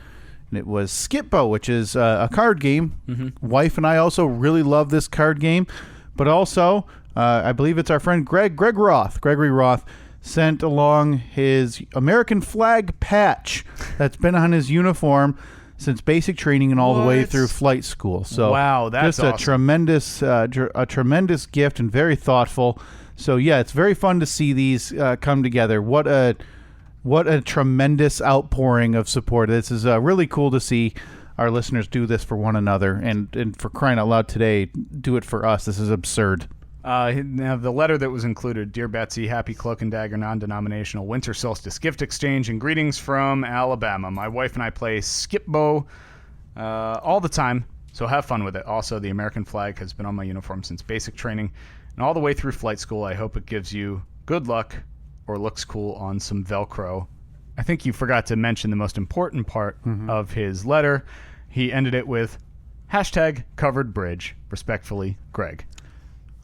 [SPEAKER 6] And it was Skip-Bo, which is a card game. Mm-hmm. Wife and I also really love this card game. But also, I believe it's our friend Gregory Roth, sent along his American flag patch that's been on his uniform since basic training and all the way through flight school. So
[SPEAKER 5] wow, that's
[SPEAKER 6] just
[SPEAKER 5] awesome.
[SPEAKER 6] a tremendous gift and very thoughtful. So yeah, it's very fun to see these come together. What a tremendous outpouring of support. This is really cool to see our listeners do this for one another, and for crying out loud today, do it for us. This is absurd.
[SPEAKER 5] Now, the letter that was included, Dear Betsy, happy Cloak and Dagger non-denominational winter solstice gift exchange and greetings from Alabama. My wife and I play skip-bow all the time, so have fun with it. Also, the American flag has been on my uniform since basic training and all the way through flight school. I hope it gives you good luck or looks cool on some Velcro. I think you forgot to mention the most important part of his letter. He ended it with hashtag covered bridge. Respectfully, Greg.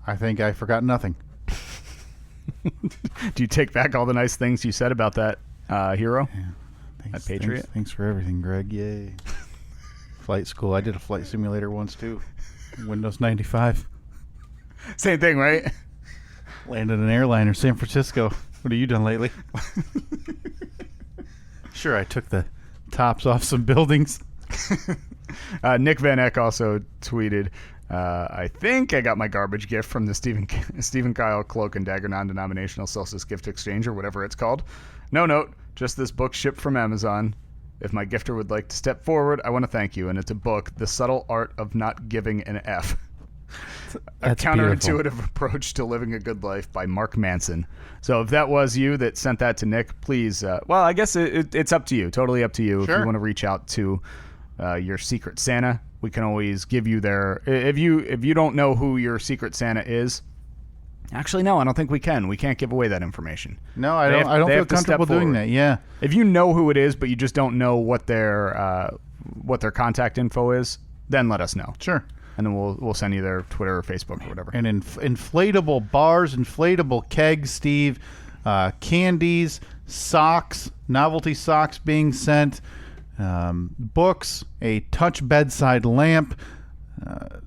[SPEAKER 6] I think I forgot nothing.
[SPEAKER 5] Do you take back all the nice things you said about that hero?
[SPEAKER 6] Yeah. Thanks,
[SPEAKER 5] That Patriot?
[SPEAKER 6] Thanks for everything, Greg. Yay. Flight school. I did a flight simulator once, too. Windows 95.
[SPEAKER 5] Same thing, right?
[SPEAKER 6] Landed an airliner, San Francisco. What have you done lately? Sure, I took the tops off some buildings.
[SPEAKER 5] Nick Van Eck also tweeted, I think I got my garbage gift from the Stephen Kyle Cloak and Dagger non-denominational Solstice gift exchange or whatever it's called. No note, just this book shipped from Amazon. If my gifter would like to step forward, I want to thank you. And it's a book, The Subtle Art of Not Giving an F. A counterintuitive approach to living a good life by Mark Manson. So if that was you that sent that to Nick, please, well, I guess it's up to you, totally up to you.
[SPEAKER 6] Sure.
[SPEAKER 5] If you want to reach out to your Secret Santa, we can always give you their, if you don't know who your Secret Santa is, actually, no, I don't think we can. We can't give away that information.
[SPEAKER 6] No, I don't feel comfortable doing that. Yeah.
[SPEAKER 5] If you know who it is, but you just don't know what their contact info is, then let us know.
[SPEAKER 6] Sure.
[SPEAKER 5] And then we'll send you their Twitter or Facebook or whatever.
[SPEAKER 6] And inflatable bars, inflatable kegs, Steve, candies, socks, novelty socks being sent, books, a touch bedside lamp.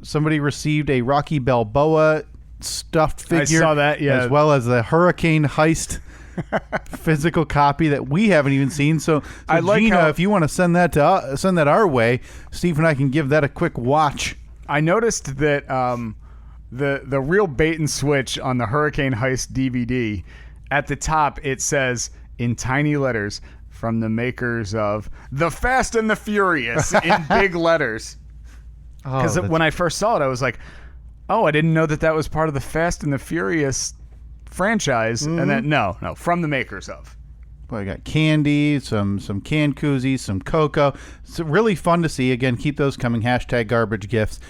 [SPEAKER 6] Somebody received a Rocky Balboa stuffed figure.
[SPEAKER 5] I saw that, yeah.
[SPEAKER 6] As well as the Hurricane Heist physical copy that we haven't even seen. So
[SPEAKER 5] I like
[SPEAKER 6] Gina,
[SPEAKER 5] how,
[SPEAKER 6] if you want to send that our way, Steve and I can give that a quick watch.
[SPEAKER 5] I noticed that the real bait and switch on the Hurricane Heist DVD, at the top it says in tiny letters from the makers of The Fast and the Furious in big letters. Because when I first saw it, I was like, oh, I didn't know that was part of the Fast and the Furious franchise. Mm-hmm. And then no, from the makers of.
[SPEAKER 6] Well, I got candy, some canned koozies, some cocoa. It's really fun to see. Again, keep those coming. Hashtag garbage gifts.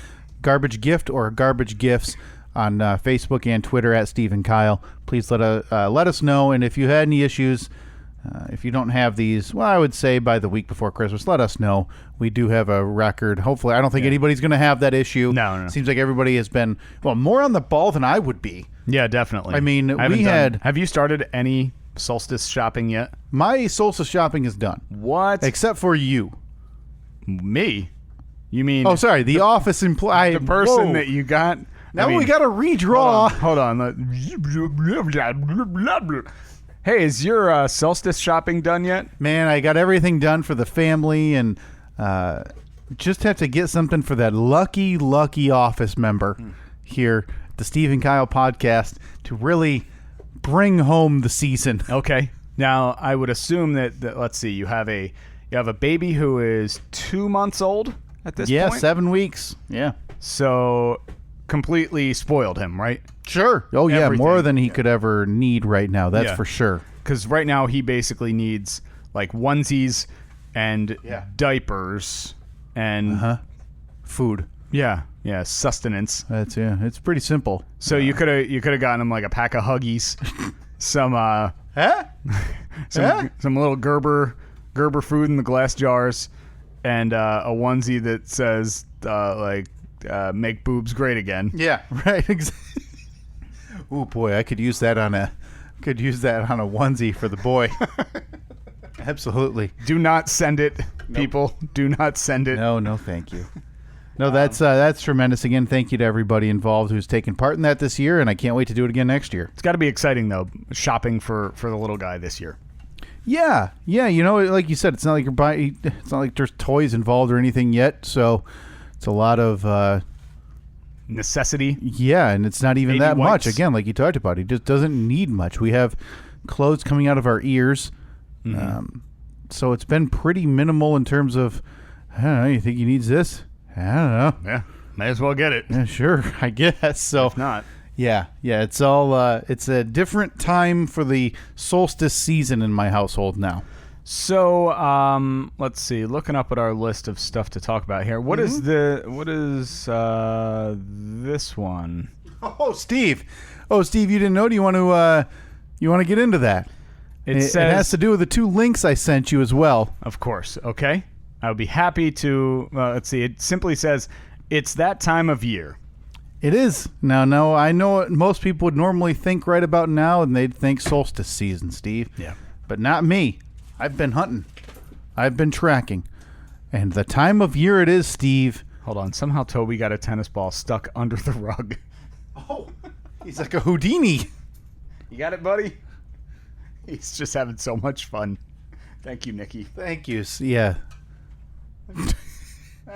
[SPEAKER 6] Garbage gift or garbage gifts on Facebook and Twitter at Steve and Kyle. Please let us know. And if you had any issues, if you don't have these, well, I would say by the week before Christmas, let us know. We do have a record. Hopefully, I don't think anybody's going to have that issue.
[SPEAKER 5] No.
[SPEAKER 6] Seems like everybody has been, more on the ball than I would be.
[SPEAKER 5] Yeah, definitely.
[SPEAKER 6] I mean,
[SPEAKER 5] have you started any solstice shopping yet?
[SPEAKER 6] My solstice shopping is done.
[SPEAKER 5] What?
[SPEAKER 6] Except for you.
[SPEAKER 5] Me? You mean?
[SPEAKER 6] Oh, sorry. The office employee.
[SPEAKER 5] The person that you got.
[SPEAKER 6] Now we got to redraw.
[SPEAKER 5] Hold on. Hey, is your solstice shopping done yet?
[SPEAKER 6] Man, I got everything done for the family, and just have to get something for that lucky office member here at the Steve and Kyle podcast to really bring home the season.
[SPEAKER 5] Okay. Now, I would assume that let's see, you have a baby who is 2 months old at this point?
[SPEAKER 6] Yeah, 7 weeks. Yeah.
[SPEAKER 5] So completely spoiled him, right?
[SPEAKER 6] Sure. Oh, yeah,
[SPEAKER 5] Everything.
[SPEAKER 6] more than he could ever need right now. That's for sure.
[SPEAKER 5] Because right now he basically needs like onesies and diapers and
[SPEAKER 6] food.
[SPEAKER 5] Yeah, sustenance.
[SPEAKER 6] It's pretty simple.
[SPEAKER 5] So you could have gotten him like a pack of Huggies, some some little Gerber food in the glass jars, and a onesie that says make boobs great again.
[SPEAKER 6] Yeah, right. Exactly. Oh boy, I could use that on a onesie for the boy. Absolutely.
[SPEAKER 5] Do not send it, people. Nope. Do not send it.
[SPEAKER 6] No, thank you. No, that's tremendous. Again, thank you to everybody involved who's taken part in that this year, and I can't wait to do it again next year.
[SPEAKER 5] It's got to be exciting though, shopping for the little guy this year.
[SPEAKER 6] Yeah. You know, like you said, it's not like you're buying. It's not like there's toys involved or anything yet. So it's a lot of
[SPEAKER 5] necessity.
[SPEAKER 6] Yeah, and it's not even
[SPEAKER 5] Baby
[SPEAKER 6] that
[SPEAKER 5] wipes.
[SPEAKER 6] much. Again, like you talked about, he just doesn't need much. We have clothes coming out of our ears, so it's been pretty minimal in terms of I don't know. You think he needs this? I don't know.
[SPEAKER 5] Yeah, may as well get it.
[SPEAKER 6] Yeah, sure, I guess. So
[SPEAKER 5] If not.
[SPEAKER 6] Yeah, it's all it's a different time for the solstice season in my household now.
[SPEAKER 5] So, let's see. Looking up at our list of stuff to talk about here. What is this one?
[SPEAKER 6] Oh, Steve, you didn't know? Do you want to get into that? It has to do with the 2 links I sent you as well.
[SPEAKER 5] Of course. Okay. I would be happy to. Let's see. It simply says, "It's that time of year."
[SPEAKER 6] It is. Now, I know what most people would normally think right about now, and they'd think solstice season, Steve.
[SPEAKER 5] Yeah.
[SPEAKER 6] But not me. I've been hunting. I've been tracking. And the time of year it is, Steve.
[SPEAKER 5] Hold on. Somehow Toby got a tennis ball stuck under the rug.
[SPEAKER 6] Oh, he's like a Houdini.
[SPEAKER 5] You got it, buddy? He's just having so much fun. Thank you, Nikki.
[SPEAKER 6] Thank you. Yeah.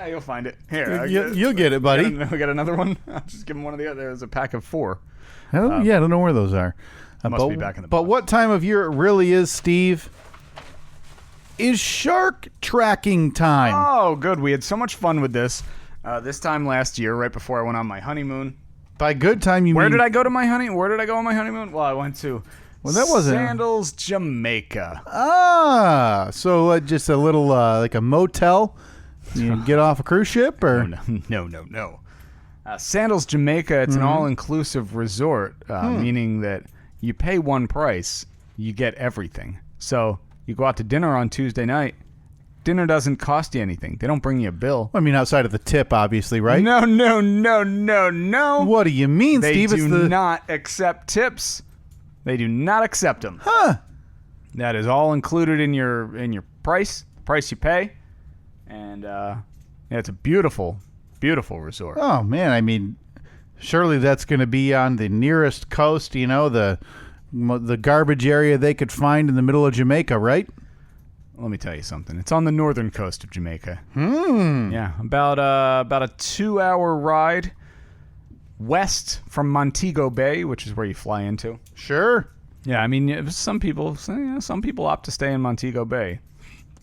[SPEAKER 5] You'll find it. Here.
[SPEAKER 6] You'll get it, buddy.
[SPEAKER 5] We got another one? I'll just give him one of the other. There's a pack of 4.
[SPEAKER 6] Oh, yeah, I don't know where those are.
[SPEAKER 5] Must be back in the
[SPEAKER 6] But
[SPEAKER 5] box.
[SPEAKER 6] what time of year it really is, Steve, is shark tracking time.
[SPEAKER 5] Oh, good. We had so much fun with this. This time last year, right before I went on my honeymoon.
[SPEAKER 6] By good time, you
[SPEAKER 5] Where
[SPEAKER 6] mean...
[SPEAKER 5] did I go on my honeymoon? Well, I went to
[SPEAKER 6] that wasn't...
[SPEAKER 5] Sandals, Jamaica.
[SPEAKER 6] Ah, so just a little, like a motel? You get off a cruise ship, or...
[SPEAKER 5] No. Sandals, Jamaica, it's an all-inclusive resort, meaning that you pay one price, you get everything. So you go out to dinner on Tuesday night, dinner doesn't cost you anything. They don't bring you a bill.
[SPEAKER 6] I mean, outside of the tip, obviously, right?
[SPEAKER 5] No.
[SPEAKER 6] What do you mean,
[SPEAKER 5] They
[SPEAKER 6] Steve?
[SPEAKER 5] do not accept tips. They do not accept them.
[SPEAKER 6] Huh.
[SPEAKER 5] That is all included in your price you pay. And it's a beautiful, beautiful resort.
[SPEAKER 6] Oh, man, I mean, surely that's going to be on the nearest coast, the garbage area they could find in the middle of Jamaica, right?
[SPEAKER 5] Let me tell you something. It's on the northern coast of Jamaica. Yeah, about a 2-hour ride west from Montego Bay, which is where you fly into.
[SPEAKER 6] Sure.
[SPEAKER 5] Yeah, I mean, some people opt to stay in Montego Bay.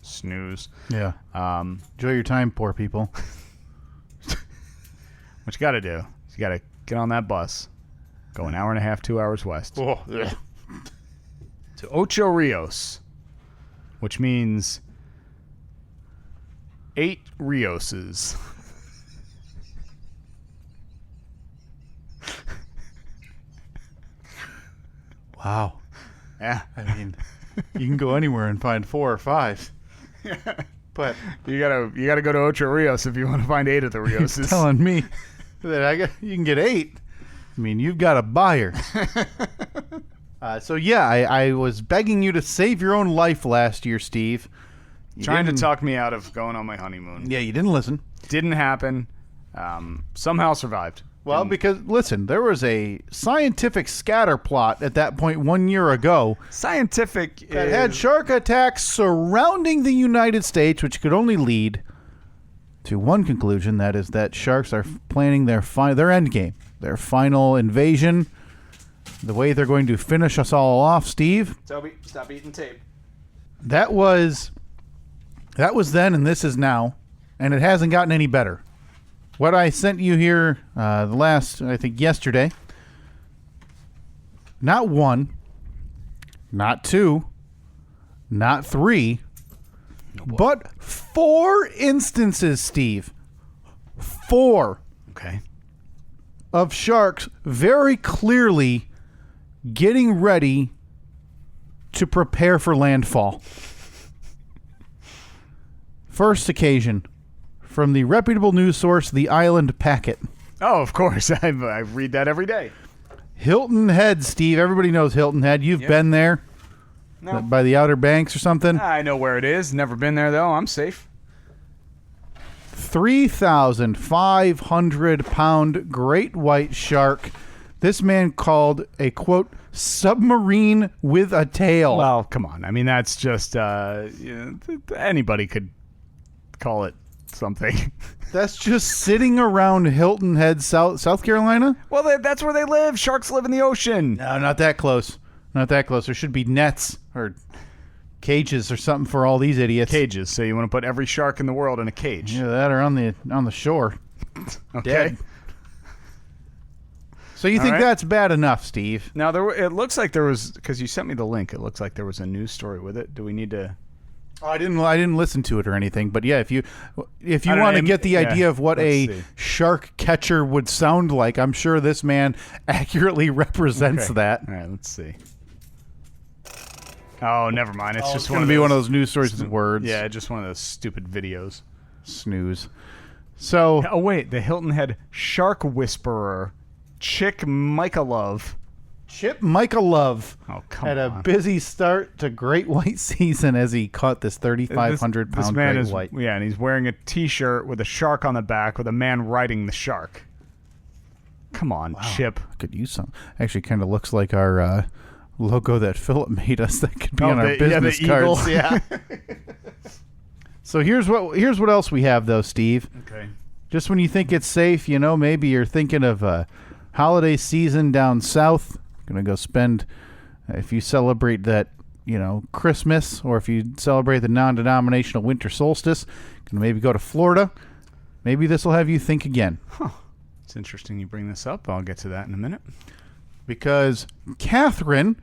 [SPEAKER 5] Snooze.
[SPEAKER 6] Yeah. Enjoy your time, poor people.
[SPEAKER 5] What you got to do is you got to get on that bus, go an hour and a half, 2 hours west to Ocho Rios, which means 8 Rioses.
[SPEAKER 6] Wow.
[SPEAKER 5] Yeah.
[SPEAKER 6] I mean, you can go anywhere and find 4 or 5. But
[SPEAKER 5] you gotta go to Ocho Rios if you want to find 8 of the Rioses.
[SPEAKER 6] telling me that you can get 8. I mean, you've got a buyer. So yeah, I was begging you to save your own life last year, Steve.
[SPEAKER 5] Trying to talk me out of going on my honeymoon.
[SPEAKER 6] Yeah, you didn't listen.
[SPEAKER 5] Didn't happen. Somehow survived.
[SPEAKER 6] Well, because, listen, there was a scientific scatter plot at that point 1 year ago.
[SPEAKER 5] Scientific
[SPEAKER 6] that had shark attacks surrounding the United States, which could only lead to one conclusion, that is that sharks are planning their end game, their final invasion, the way they're going to finish us all off, Steve.
[SPEAKER 5] Toby, stop eating tape.
[SPEAKER 6] That was then, and this is now, and it hasn't gotten any better. What I sent you here yesterday, not 1, not 2, not 3, but 4 instances, Steve. 4.
[SPEAKER 5] Okay.
[SPEAKER 6] Of sharks very clearly getting ready to prepare for landfall. First occasion, from the reputable news source, the Island Packet.
[SPEAKER 5] Oh, of course. I read that every day.
[SPEAKER 6] Hilton Head, Steve. Everybody knows Hilton Head. You've been there?
[SPEAKER 5] No.
[SPEAKER 6] By the Outer Banks or something?
[SPEAKER 5] I know where it is. Never been there, though. I'm safe.
[SPEAKER 6] 3,500-pound great white shark. This man called a, quote, submarine with a tail.
[SPEAKER 5] Well, come on. I mean, that's just anybody could call it something.
[SPEAKER 6] That's just sitting around Hilton Head, South Carolina?
[SPEAKER 5] Well, that's where they live. Sharks live in the ocean.
[SPEAKER 6] No, not that close. Not that close. There should be nets or cages or something for all these idiots.
[SPEAKER 5] Cages. So you want to put every shark in the world in a cage.
[SPEAKER 6] Yeah, that are on the shore.
[SPEAKER 5] Okay.
[SPEAKER 6] Dead. So you think
[SPEAKER 5] right.
[SPEAKER 6] that's bad enough, Steve?
[SPEAKER 5] Now, it looks like there was, because you sent me the link, it looks like there was a news story with it. Do we need to...
[SPEAKER 6] Oh, I didn't listen to it or anything, but yeah, if you
[SPEAKER 5] don't
[SPEAKER 6] want to
[SPEAKER 5] know,
[SPEAKER 6] get the idea of what
[SPEAKER 5] let's
[SPEAKER 6] a
[SPEAKER 5] see.
[SPEAKER 6] shark catcher would sound like, I'm sure this man accurately represents
[SPEAKER 5] Okay.
[SPEAKER 6] that.
[SPEAKER 5] All right, let's see. Oh, never mind. It's just
[SPEAKER 6] It's going to be one of those news stories with words.
[SPEAKER 5] Yeah, just one of those stupid videos.
[SPEAKER 6] Snooze. So,
[SPEAKER 5] Oh, wait. The Hilton Head Shark Whisperer, Chick MacLeod.
[SPEAKER 6] Chip MacLeod
[SPEAKER 5] Oh, come
[SPEAKER 6] had
[SPEAKER 5] on.
[SPEAKER 6] a busy start to great white season as he caught this 3,500
[SPEAKER 5] This
[SPEAKER 6] pound
[SPEAKER 5] man
[SPEAKER 6] great
[SPEAKER 5] is,
[SPEAKER 6] white.
[SPEAKER 5] yeah, and he's wearing a T-shirt with a shark on the back with a man riding the shark. Come on, Chip.
[SPEAKER 6] Could use some. Actually, kind of looks like our logo that Philip made us. That could be on our business
[SPEAKER 5] the
[SPEAKER 6] cards.
[SPEAKER 5] eagle. Yeah.
[SPEAKER 6] So here's what else we have though, Steve.
[SPEAKER 5] Okay.
[SPEAKER 6] Just when you think it's safe, maybe you're thinking of a holiday season down south. Gonna go spend, if you celebrate that, Christmas, or if you celebrate the non-denominational winter solstice, gonna maybe go to Florida. Maybe this will have you think again.
[SPEAKER 5] It's interesting you bring this up. I'll get to that in a minute.
[SPEAKER 6] Because Catherine,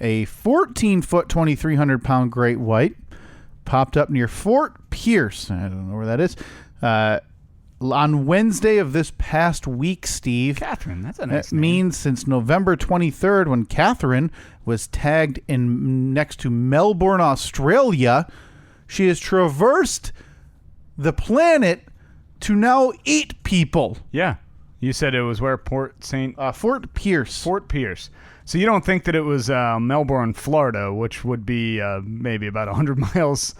[SPEAKER 6] a 14-foot, 2,300-pound great white, popped up near Fort Pierce. I don't know where that is. On Wednesday of this past week, Steve.
[SPEAKER 5] Catherine, that's a nice
[SPEAKER 6] That
[SPEAKER 5] name.
[SPEAKER 6] means since November 23rd, when Catherine was tagged in next to Melbourne, Australia, she has traversed the planet to now eat people.
[SPEAKER 5] Yeah. You said it was where
[SPEAKER 6] Fort Pierce.
[SPEAKER 5] Fort Pierce. So you don't think that it was Melbourne, Florida, which would be maybe about 100 miles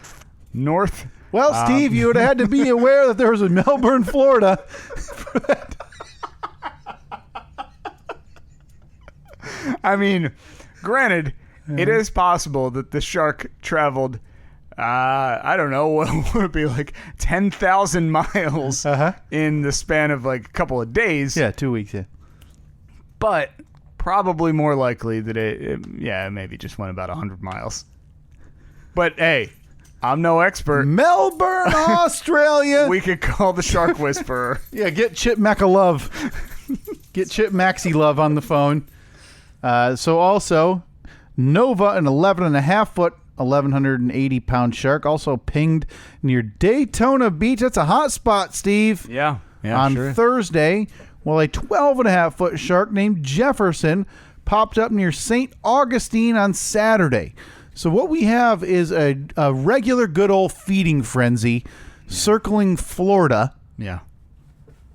[SPEAKER 5] north?
[SPEAKER 6] Well, Steve, you would have had to be aware that there was a Melbourne, Florida.
[SPEAKER 5] I mean, granted, it is possible that the shark traveled, I don't know, what would it be, like 10,000 miles in the span of like a couple of days.
[SPEAKER 6] Yeah, 2 weeks, yeah.
[SPEAKER 5] But probably more likely that it maybe just went about 100 miles. But hey, I'm no expert.
[SPEAKER 6] Melbourne, Australia.
[SPEAKER 5] We could call the Shark Whisperer.
[SPEAKER 6] Yeah, get Chip MacLeod. Get Chip Maxi Love on the phone. So also, Nova, an 11.5-foot, 1,180-pound shark, also pinged near Daytona Beach. That's a hot spot, Steve.
[SPEAKER 5] Yeah,
[SPEAKER 6] On
[SPEAKER 5] sure.
[SPEAKER 6] Thursday, while a 12.5-foot shark named Jefferson popped up near St. Augustine on Saturday. So what we have is a regular good old feeding frenzy circling Florida.
[SPEAKER 5] Yeah.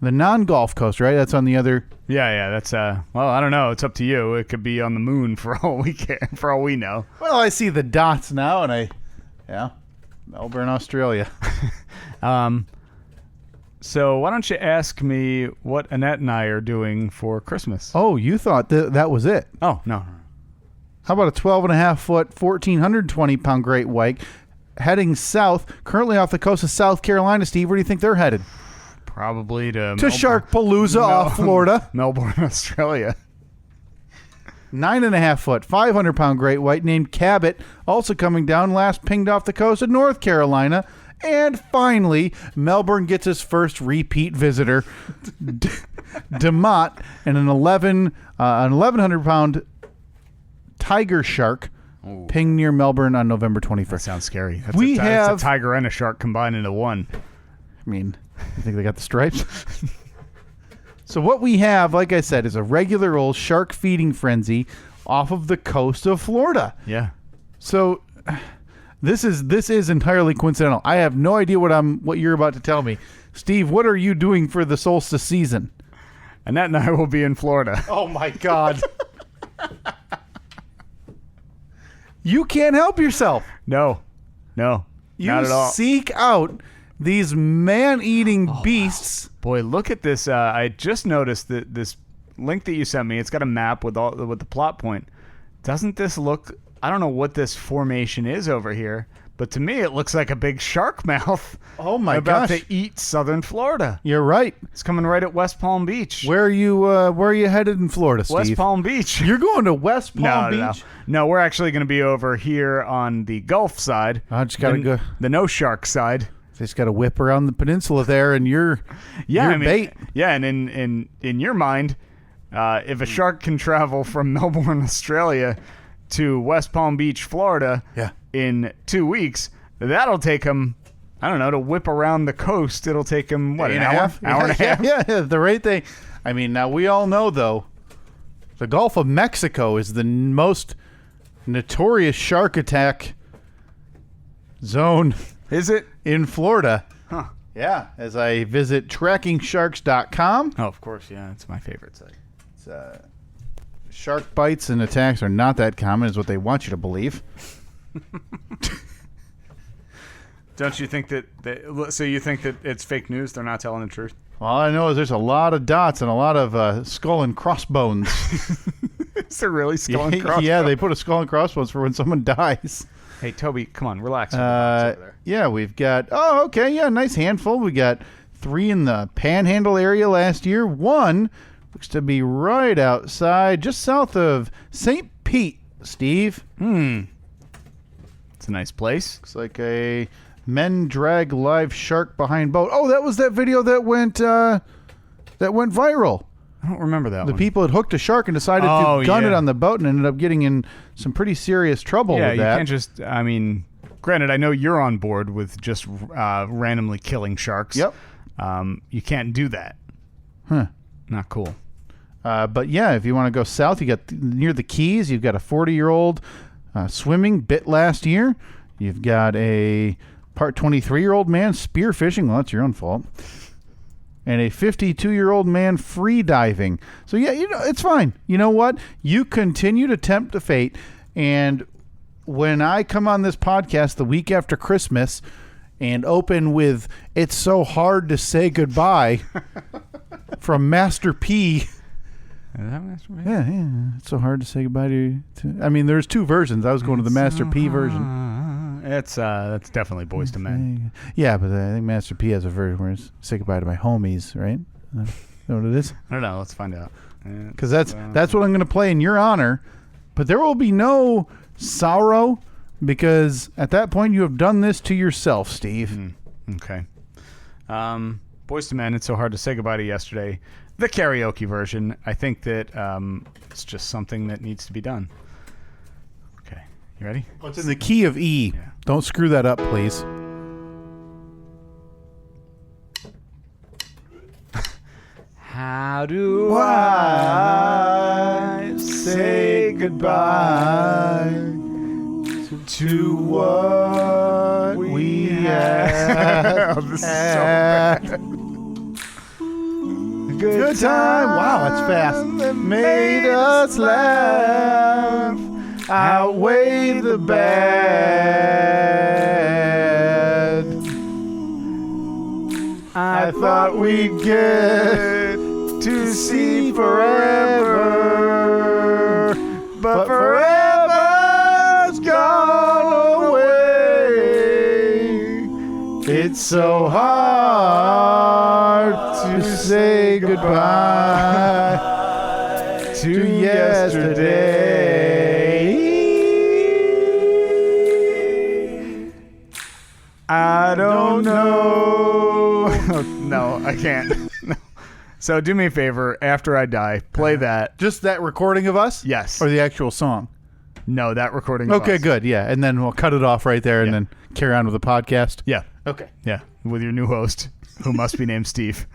[SPEAKER 6] The non-Gulf Coast, right? That's on the other...
[SPEAKER 5] Yeah, that's well, I don't know. It's up to you. It could be on the moon for all we care, for all we know.
[SPEAKER 6] Well, I see the dots now, and Melbourne, Australia.
[SPEAKER 5] So why don't you ask me what Annette and I are doing for Christmas?
[SPEAKER 6] Oh, you thought that was it.
[SPEAKER 5] Oh, no.
[SPEAKER 6] How about a 12.5-foot, 1,420-pound great white heading south, currently off the coast of South Carolina, Steve? Where do you think they're headed?
[SPEAKER 5] Probably to
[SPEAKER 6] Sharkpalooza off Florida.
[SPEAKER 5] Melbourne, Australia.
[SPEAKER 6] 9.5-foot, 500-pound great white named Cabot, also coming down, last pinged off the coast of North Carolina. And finally, Melbourne gets its first repeat visitor, DeMott, and an 1,100-pound tiger shark pinged near Melbourne on November 21st.
[SPEAKER 5] That sounds scary. That's
[SPEAKER 6] have
[SPEAKER 5] a tiger and a shark combined into one.
[SPEAKER 6] I mean, you think they got the stripes? So what we have, like I said, is a regular old shark feeding frenzy off of the coast of Florida.
[SPEAKER 5] Yeah.
[SPEAKER 6] So this is entirely coincidental. I have no idea what you're about to tell me. Steve, what are you doing for the solstice season?
[SPEAKER 5] Annette and I will be in Florida.
[SPEAKER 6] Oh my God. You can't help yourself.
[SPEAKER 5] No, not at all.
[SPEAKER 6] You seek out these man-eating beasts.
[SPEAKER 5] Boy, look at this. I just noticed that this link that you sent me, it's got a map with the plot point. Doesn't this look... I don't know what this formation is over here, But to me, it looks like a big shark mouth.
[SPEAKER 6] Oh my
[SPEAKER 5] about
[SPEAKER 6] gosh.
[SPEAKER 5] to eat southern Florida.
[SPEAKER 6] You're right.
[SPEAKER 5] It's coming right at West Palm Beach.
[SPEAKER 6] Where are you headed in Florida, Steve?
[SPEAKER 5] West Palm Beach.
[SPEAKER 6] You're going to West Palm Beach?
[SPEAKER 5] No, we're actually going to be over here on the Gulf side.
[SPEAKER 6] I just gotta go.
[SPEAKER 5] The no shark side.
[SPEAKER 6] Just got to whip around the peninsula there, and you're bait.
[SPEAKER 5] Yeah, and in your mind, if a shark can travel from Melbourne, Australia, to West Palm Beach, Florida, in 2 weeks, that'll take him. I don't know, to whip around the coast. It'll take him what, an hour and a half?
[SPEAKER 6] Yeah, the right thing. I mean, now we all know though, the Gulf of Mexico is the most notorious shark attack zone.
[SPEAKER 5] Is it?
[SPEAKER 6] In Florida.
[SPEAKER 5] Huh.
[SPEAKER 6] Yeah, as I visit trackingsharks.com.
[SPEAKER 5] Oh, of course, yeah. It's my favorite site.
[SPEAKER 6] It's, shark bites and attacks are not that common, is what they want you to believe.
[SPEAKER 5] Don't you think that so you think that it's fake news? They're not telling the truth?
[SPEAKER 6] All I know is there's a lot of dots and a lot of skull and crossbones.
[SPEAKER 5] Is there really skull and crossbones?
[SPEAKER 6] Yeah, they put a skull and crossbones for when someone dies.
[SPEAKER 5] Hey, Toby, come on, relax. Over there.
[SPEAKER 6] Yeah, we've got, nice handful. We got 3 in the Panhandle area last year. 1 looks to be right outside, just south of St. Pete, Steve.
[SPEAKER 5] It's a nice place.
[SPEAKER 6] Looks like a men drag live shark behind boat. Oh, that was that video that went viral.
[SPEAKER 5] I don't remember that
[SPEAKER 6] The
[SPEAKER 5] one.
[SPEAKER 6] people had hooked a shark and decided to gun it on the boat and ended up getting in some pretty serious trouble with that.
[SPEAKER 5] Yeah, you can't just, I mean, granted, I know you're on board with just randomly killing sharks.
[SPEAKER 6] Yep.
[SPEAKER 5] You can't do that.
[SPEAKER 6] Huh.
[SPEAKER 5] Not cool.
[SPEAKER 6] But yeah, if you want to go south, you got near the Keys, you've got a 40-year-old swimming, bit last year. You've got a part 23-year-old man spearfishing. Well, that's your own fault. And a 52-year-old man free diving. So yeah, it's fine. You know what? You continue to tempt the fate. And when I come on this podcast the week after Christmas and open with "It's so hard to say goodbye" from Master P.
[SPEAKER 5] Is that Master P?
[SPEAKER 6] Yeah. It's so hard to say goodbye to I mean, there's 2 versions. I was going to the Master P version.
[SPEAKER 5] That's definfinitely Boys to Men.
[SPEAKER 6] Yeah, but I think Master P has a version where it's "say goodbye to my homies," right? Is that what it is?
[SPEAKER 5] I don't know. Let's find out.
[SPEAKER 6] Because that's what I'm going to play in your honor. But there will be no sorrow because at that point you have done this to yourself, Steve.
[SPEAKER 5] Okay. Boys to Men, It's So Hard to Say Goodbye to Yesterday. The karaoke version. I think that it's just something that needs to be done. Okay. You ready?
[SPEAKER 6] It's in the key of E.
[SPEAKER 5] Yeah.
[SPEAKER 6] Don't screw that up, please.
[SPEAKER 5] How do I say goodbye to what we have? This is so bad.
[SPEAKER 6] Good time. Wow, that's fast. Made us laugh. Outweigh the bad. I thought we'd get to see forever, but forever's gone away. It's so hard to say goodbye to yesterday.
[SPEAKER 5] I don't know. No, I can't. No. So do me a favor. After I die, play that.
[SPEAKER 6] Just that recording of us?
[SPEAKER 5] Yes.
[SPEAKER 6] Or the actual song?
[SPEAKER 5] No, that recording of
[SPEAKER 6] Okay,
[SPEAKER 5] us.
[SPEAKER 6] good. Yeah. And then we'll cut it off right there and then carry on with the podcast.
[SPEAKER 5] Yeah.
[SPEAKER 6] Okay.
[SPEAKER 5] Yeah. With your new host, who must be named Steve,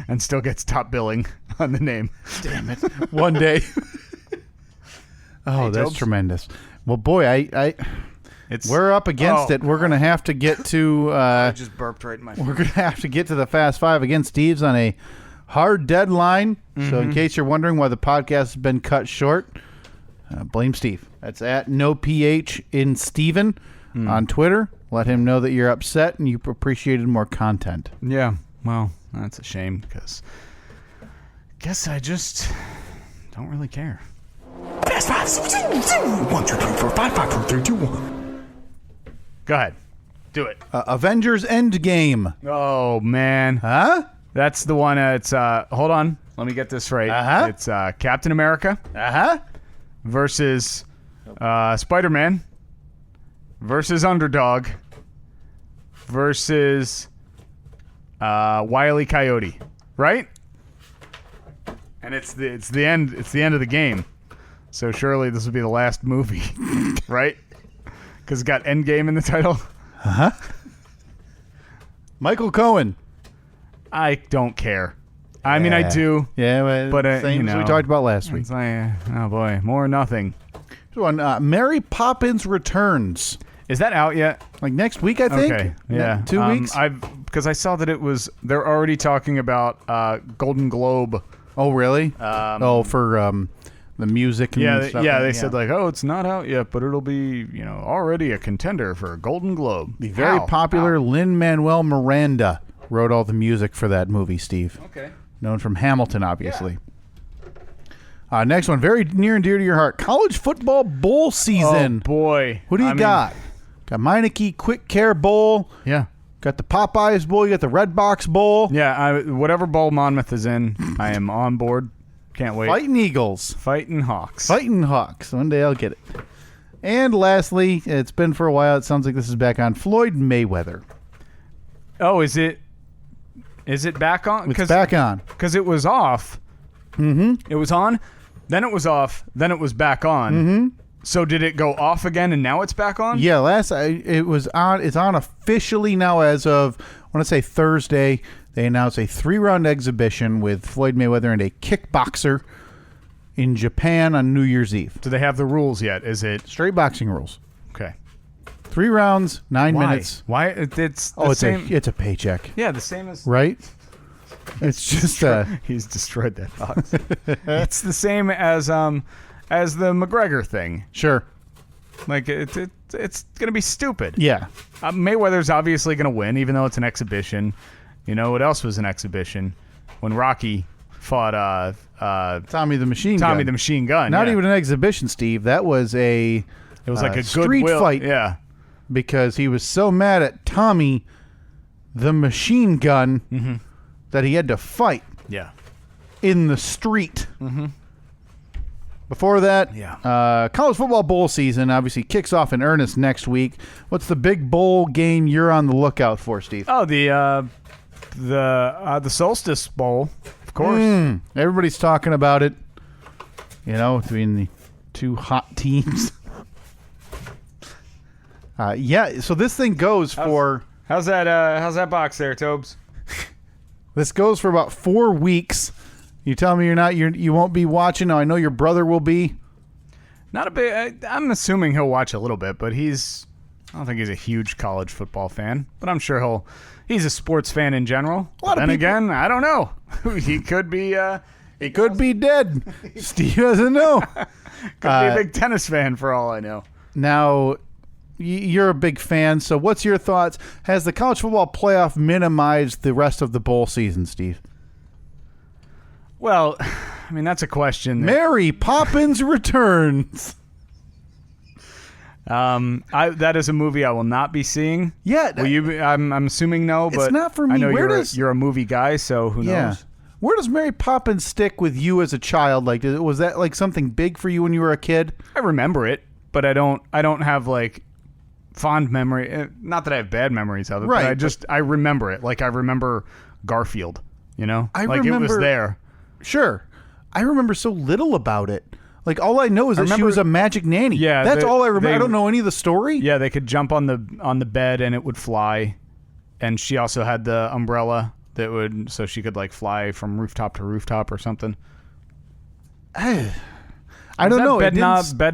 [SPEAKER 5] and still gets top billing on the name.
[SPEAKER 6] Damn it. One day. Oh, that's
[SPEAKER 5] Tobes.
[SPEAKER 6] tremendous. Well, boy, we're up against it. We're going to have to get to...
[SPEAKER 5] I just burped right in my face.
[SPEAKER 6] We're going to have to get to the Fast Five. Again, Steve's on a hard deadline. So in case you're wondering why the podcast has been cut short, blame Steve. That's at NoPH in Steven on Twitter. Let him know that you're upset and you appreciated more content.
[SPEAKER 5] Yeah. Well, that's a shame because I guess I just don't really care.
[SPEAKER 7] Fast 5, 1, 2, 3, 4, 5, 5, 4, 3, 2, 1.
[SPEAKER 5] Go ahead. Do it.
[SPEAKER 6] Avengers Endgame.
[SPEAKER 5] Oh, man.
[SPEAKER 6] Huh?
[SPEAKER 5] That's the one. It's hold on. Let me get this right.
[SPEAKER 6] Uh-huh.
[SPEAKER 5] It's Captain America versus Spider-Man versus Underdog versus Wile E. Coyote, right? And it's the end of the game. So surely this would be the last movie, right? Because it's got Endgame in the title.
[SPEAKER 6] Michael Cohen.
[SPEAKER 5] I don't care. I mean, I do.
[SPEAKER 6] Yeah,
[SPEAKER 5] but
[SPEAKER 6] same as we talked about last week.
[SPEAKER 5] It's like, oh boy, more or nothing.
[SPEAKER 6] This one, Mary Poppins Returns.
[SPEAKER 5] Is that out yet?
[SPEAKER 6] Like next week, I think.
[SPEAKER 5] Okay, yeah.
[SPEAKER 6] 2 weeks.
[SPEAKER 5] Because I saw that they're already talking about Golden Globe.
[SPEAKER 6] Oh, really? For the music and stuff.
[SPEAKER 5] They said like, oh, it's not out yet, but it'll be, already a contender for a Golden Globe.
[SPEAKER 6] The very popular Lin-Manuel Miranda wrote all the music for that movie, Steve.
[SPEAKER 5] Okay.
[SPEAKER 6] Known from Hamilton, obviously. Next one, very near and dear to your heart. College football bowl season.
[SPEAKER 5] Oh, boy.
[SPEAKER 6] Who do you got? Got Meineke Quick Care Bowl.
[SPEAKER 5] Yeah.
[SPEAKER 6] Got the Popeyes Bowl. You got the Red Box Bowl.
[SPEAKER 5] Yeah, whatever bowl Monmouth is in, I am on board. Can't wait.
[SPEAKER 6] Fighting Eagles.
[SPEAKER 5] Fighting Hawks.
[SPEAKER 6] Fighting Hawks. One day I'll get it. And lastly, it's been for a while. It sounds like this is back on. Floyd Mayweather.
[SPEAKER 5] Oh, is it back on?
[SPEAKER 6] It's back on.
[SPEAKER 5] Because it was off. Mm-hmm. It was on, then it was off, then it was back on. Mm-hmm. So did it go off again and now it's back on?
[SPEAKER 6] Yeah, it was on. It's on officially now as of, I want to say Thursday. They announced a 3-round exhibition with Floyd Mayweather and a kickboxer in Japan on New Year's Eve.
[SPEAKER 5] Do they have the rules yet? Is it
[SPEAKER 6] straight boxing rules?
[SPEAKER 5] Okay.
[SPEAKER 6] 3 rounds, 9 minutes.
[SPEAKER 5] Why? It's the same.
[SPEAKER 6] It's a paycheck.
[SPEAKER 5] Yeah, the same as
[SPEAKER 6] right. It's just
[SPEAKER 5] he's destroyed that box. It's the same as the McGregor thing.
[SPEAKER 6] Sure.
[SPEAKER 5] Like it's gonna be stupid.
[SPEAKER 6] Yeah.
[SPEAKER 5] Mayweather's obviously gonna win, even though it's an exhibition. You know what else was an exhibition? When Rocky fought
[SPEAKER 6] Tommy the Machine
[SPEAKER 5] Gun.
[SPEAKER 6] Not even an exhibition, Steve. That was it
[SPEAKER 5] was like a
[SPEAKER 6] street fight.
[SPEAKER 5] Yeah.
[SPEAKER 6] Because he was so mad at Tommy the Machine Gun that he had to fight.
[SPEAKER 5] Yeah.
[SPEAKER 6] In the street. Mm-hmm. Before that, college football bowl season obviously kicks off in earnest next week. What's the big bowl game you're on the lookout for, Steve?
[SPEAKER 5] Oh, the Solstice Bowl, of course.
[SPEAKER 6] Everybody's talking about it. Between the two hot teams. So this thing goes for.
[SPEAKER 5] How's that box there, Tobes?
[SPEAKER 6] This goes for about 4 weeks. You tell me you won't be watching. Now I know your brother will be.
[SPEAKER 5] Not a big. I'm assuming he'll watch a little bit, but I don't think he's a huge college football fan. But I'm sure he's a sports fan in general. Then again, I don't know. He could be.
[SPEAKER 6] He could be dead. Steve doesn't know.
[SPEAKER 5] Could be a big tennis fan for all I know.
[SPEAKER 6] Now. You're a big fan, so what's your thoughts? Has the college football playoff minimized the rest of the bowl season, Steve?
[SPEAKER 5] Well, I mean, that's a question.
[SPEAKER 6] Mary Poppins Returns.
[SPEAKER 5] That is a movie I will not be seeing.
[SPEAKER 6] Yeah.
[SPEAKER 5] Will you? I'm assuming no, but
[SPEAKER 6] it's not for me.
[SPEAKER 5] I know you're a movie guy, so who knows?
[SPEAKER 6] Where does Mary Poppins stick with you as a child? Like, was that like something big for you when you were a kid?
[SPEAKER 5] I remember it, but I don't have like fond memory. Not that I have bad memories of it,
[SPEAKER 6] right,
[SPEAKER 5] but I remember it. Like I remember Garfield. It was there.
[SPEAKER 6] Sure. I remember so little about it. Like all I know is that she was a magic nanny.
[SPEAKER 5] Yeah,
[SPEAKER 6] that's all I remember. I don't know any of the story.
[SPEAKER 5] Yeah, they could jump on the bed and it would fly, and she also had the umbrella so she could like fly from rooftop to rooftop or something.
[SPEAKER 6] I don't know.
[SPEAKER 5] Bed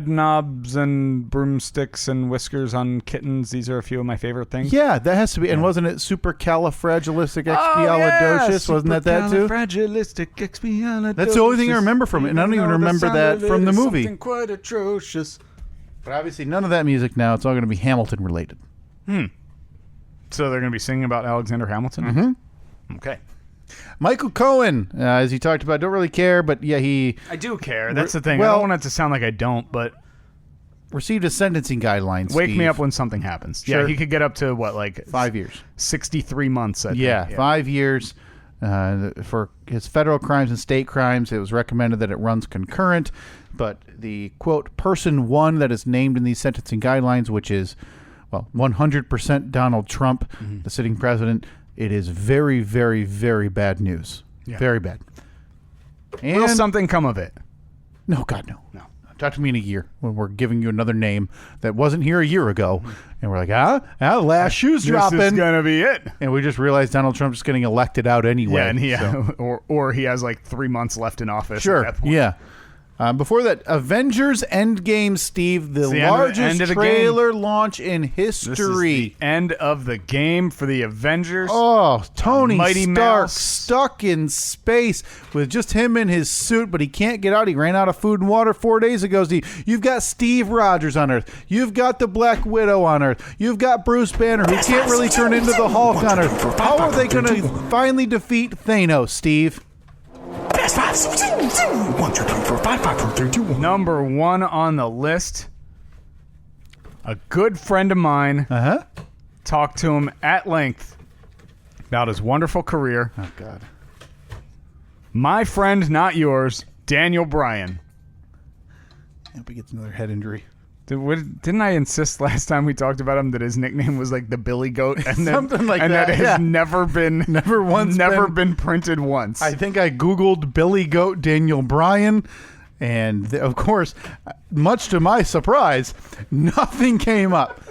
[SPEAKER 5] knobs and broomsticks and whiskers on kittens. These are a few of my favorite things.
[SPEAKER 6] Yeah, that has to be. And wasn't it supercalifragilisticexpialidocious? Wasn't that too?
[SPEAKER 5] Supercalifragilisticexpialidocious.
[SPEAKER 6] That's the only thing I remember from it, and I don't even remember that from the movie.
[SPEAKER 5] Something quite atrocious.
[SPEAKER 6] But obviously, none of that music now. It's all going to be Hamilton related.
[SPEAKER 5] So they're going to be singing about Alexander Hamilton.
[SPEAKER 6] Mm-hmm.
[SPEAKER 5] Okay.
[SPEAKER 6] Michael Cohen, as he talked about, don't really care, but yeah,
[SPEAKER 5] I do care. That's the thing.
[SPEAKER 6] Well,
[SPEAKER 5] I don't want it to sound like I don't, but
[SPEAKER 6] received his sentencing guidelines.
[SPEAKER 5] Wake
[SPEAKER 6] Steve.
[SPEAKER 5] me up when something happens.
[SPEAKER 6] Sure.
[SPEAKER 5] Yeah, he could get up to,
[SPEAKER 6] 5 years.
[SPEAKER 5] 63 months, I think.
[SPEAKER 6] Yeah, 5 years for his federal crimes and state crimes. It was recommended that it runs concurrent, but the, quote, person one that is named in these sentencing guidelines, which is, 100% Donald Trump, the sitting president, it is very, very, very bad news. Yeah. Very bad. And
[SPEAKER 5] will something come of it?
[SPEAKER 6] No, God, no. No. Talk to me in a year when we're giving you another name that wasn't here a year ago. And we're like, last shoe's dropping.
[SPEAKER 5] This is going to be it.
[SPEAKER 6] And we just realized Donald Trump's getting elected out anyway.
[SPEAKER 5] Yeah, and or he has 3 months left in office.
[SPEAKER 6] Sure,
[SPEAKER 5] at that point.
[SPEAKER 6] yeah. Before that, Avengers Endgame, Steve, the largest trailer launch in history.
[SPEAKER 5] This is the end of the game for the Avengers.
[SPEAKER 6] Oh, Tony
[SPEAKER 5] Mighty
[SPEAKER 6] Stark
[SPEAKER 5] Mouse.
[SPEAKER 6] stuck in space with just him in his suit, but he can't get out. He ran out of food and water 4 days ago, Steve. You've got Steve Rogers on Earth. You've got the Black Widow on Earth. You've got Bruce Banner, who can't really turn into the Hulk on Earth. How are they going to finally defeat Thanos, Steve?
[SPEAKER 5] Number one on the list. A good friend of mine talked to him at length about his wonderful career.
[SPEAKER 6] Oh, God.
[SPEAKER 5] My friend, not yours, Daniel Bryan.
[SPEAKER 6] I hope he gets another head injury.
[SPEAKER 5] Didn't I insist last time we talked about him that his nickname was the Billy Goat, and
[SPEAKER 6] something like
[SPEAKER 5] and
[SPEAKER 6] that
[SPEAKER 5] it has never been printed once.
[SPEAKER 6] I think I googled Billy Goat Daniel Bryan, and of course, much to my surprise, nothing came up.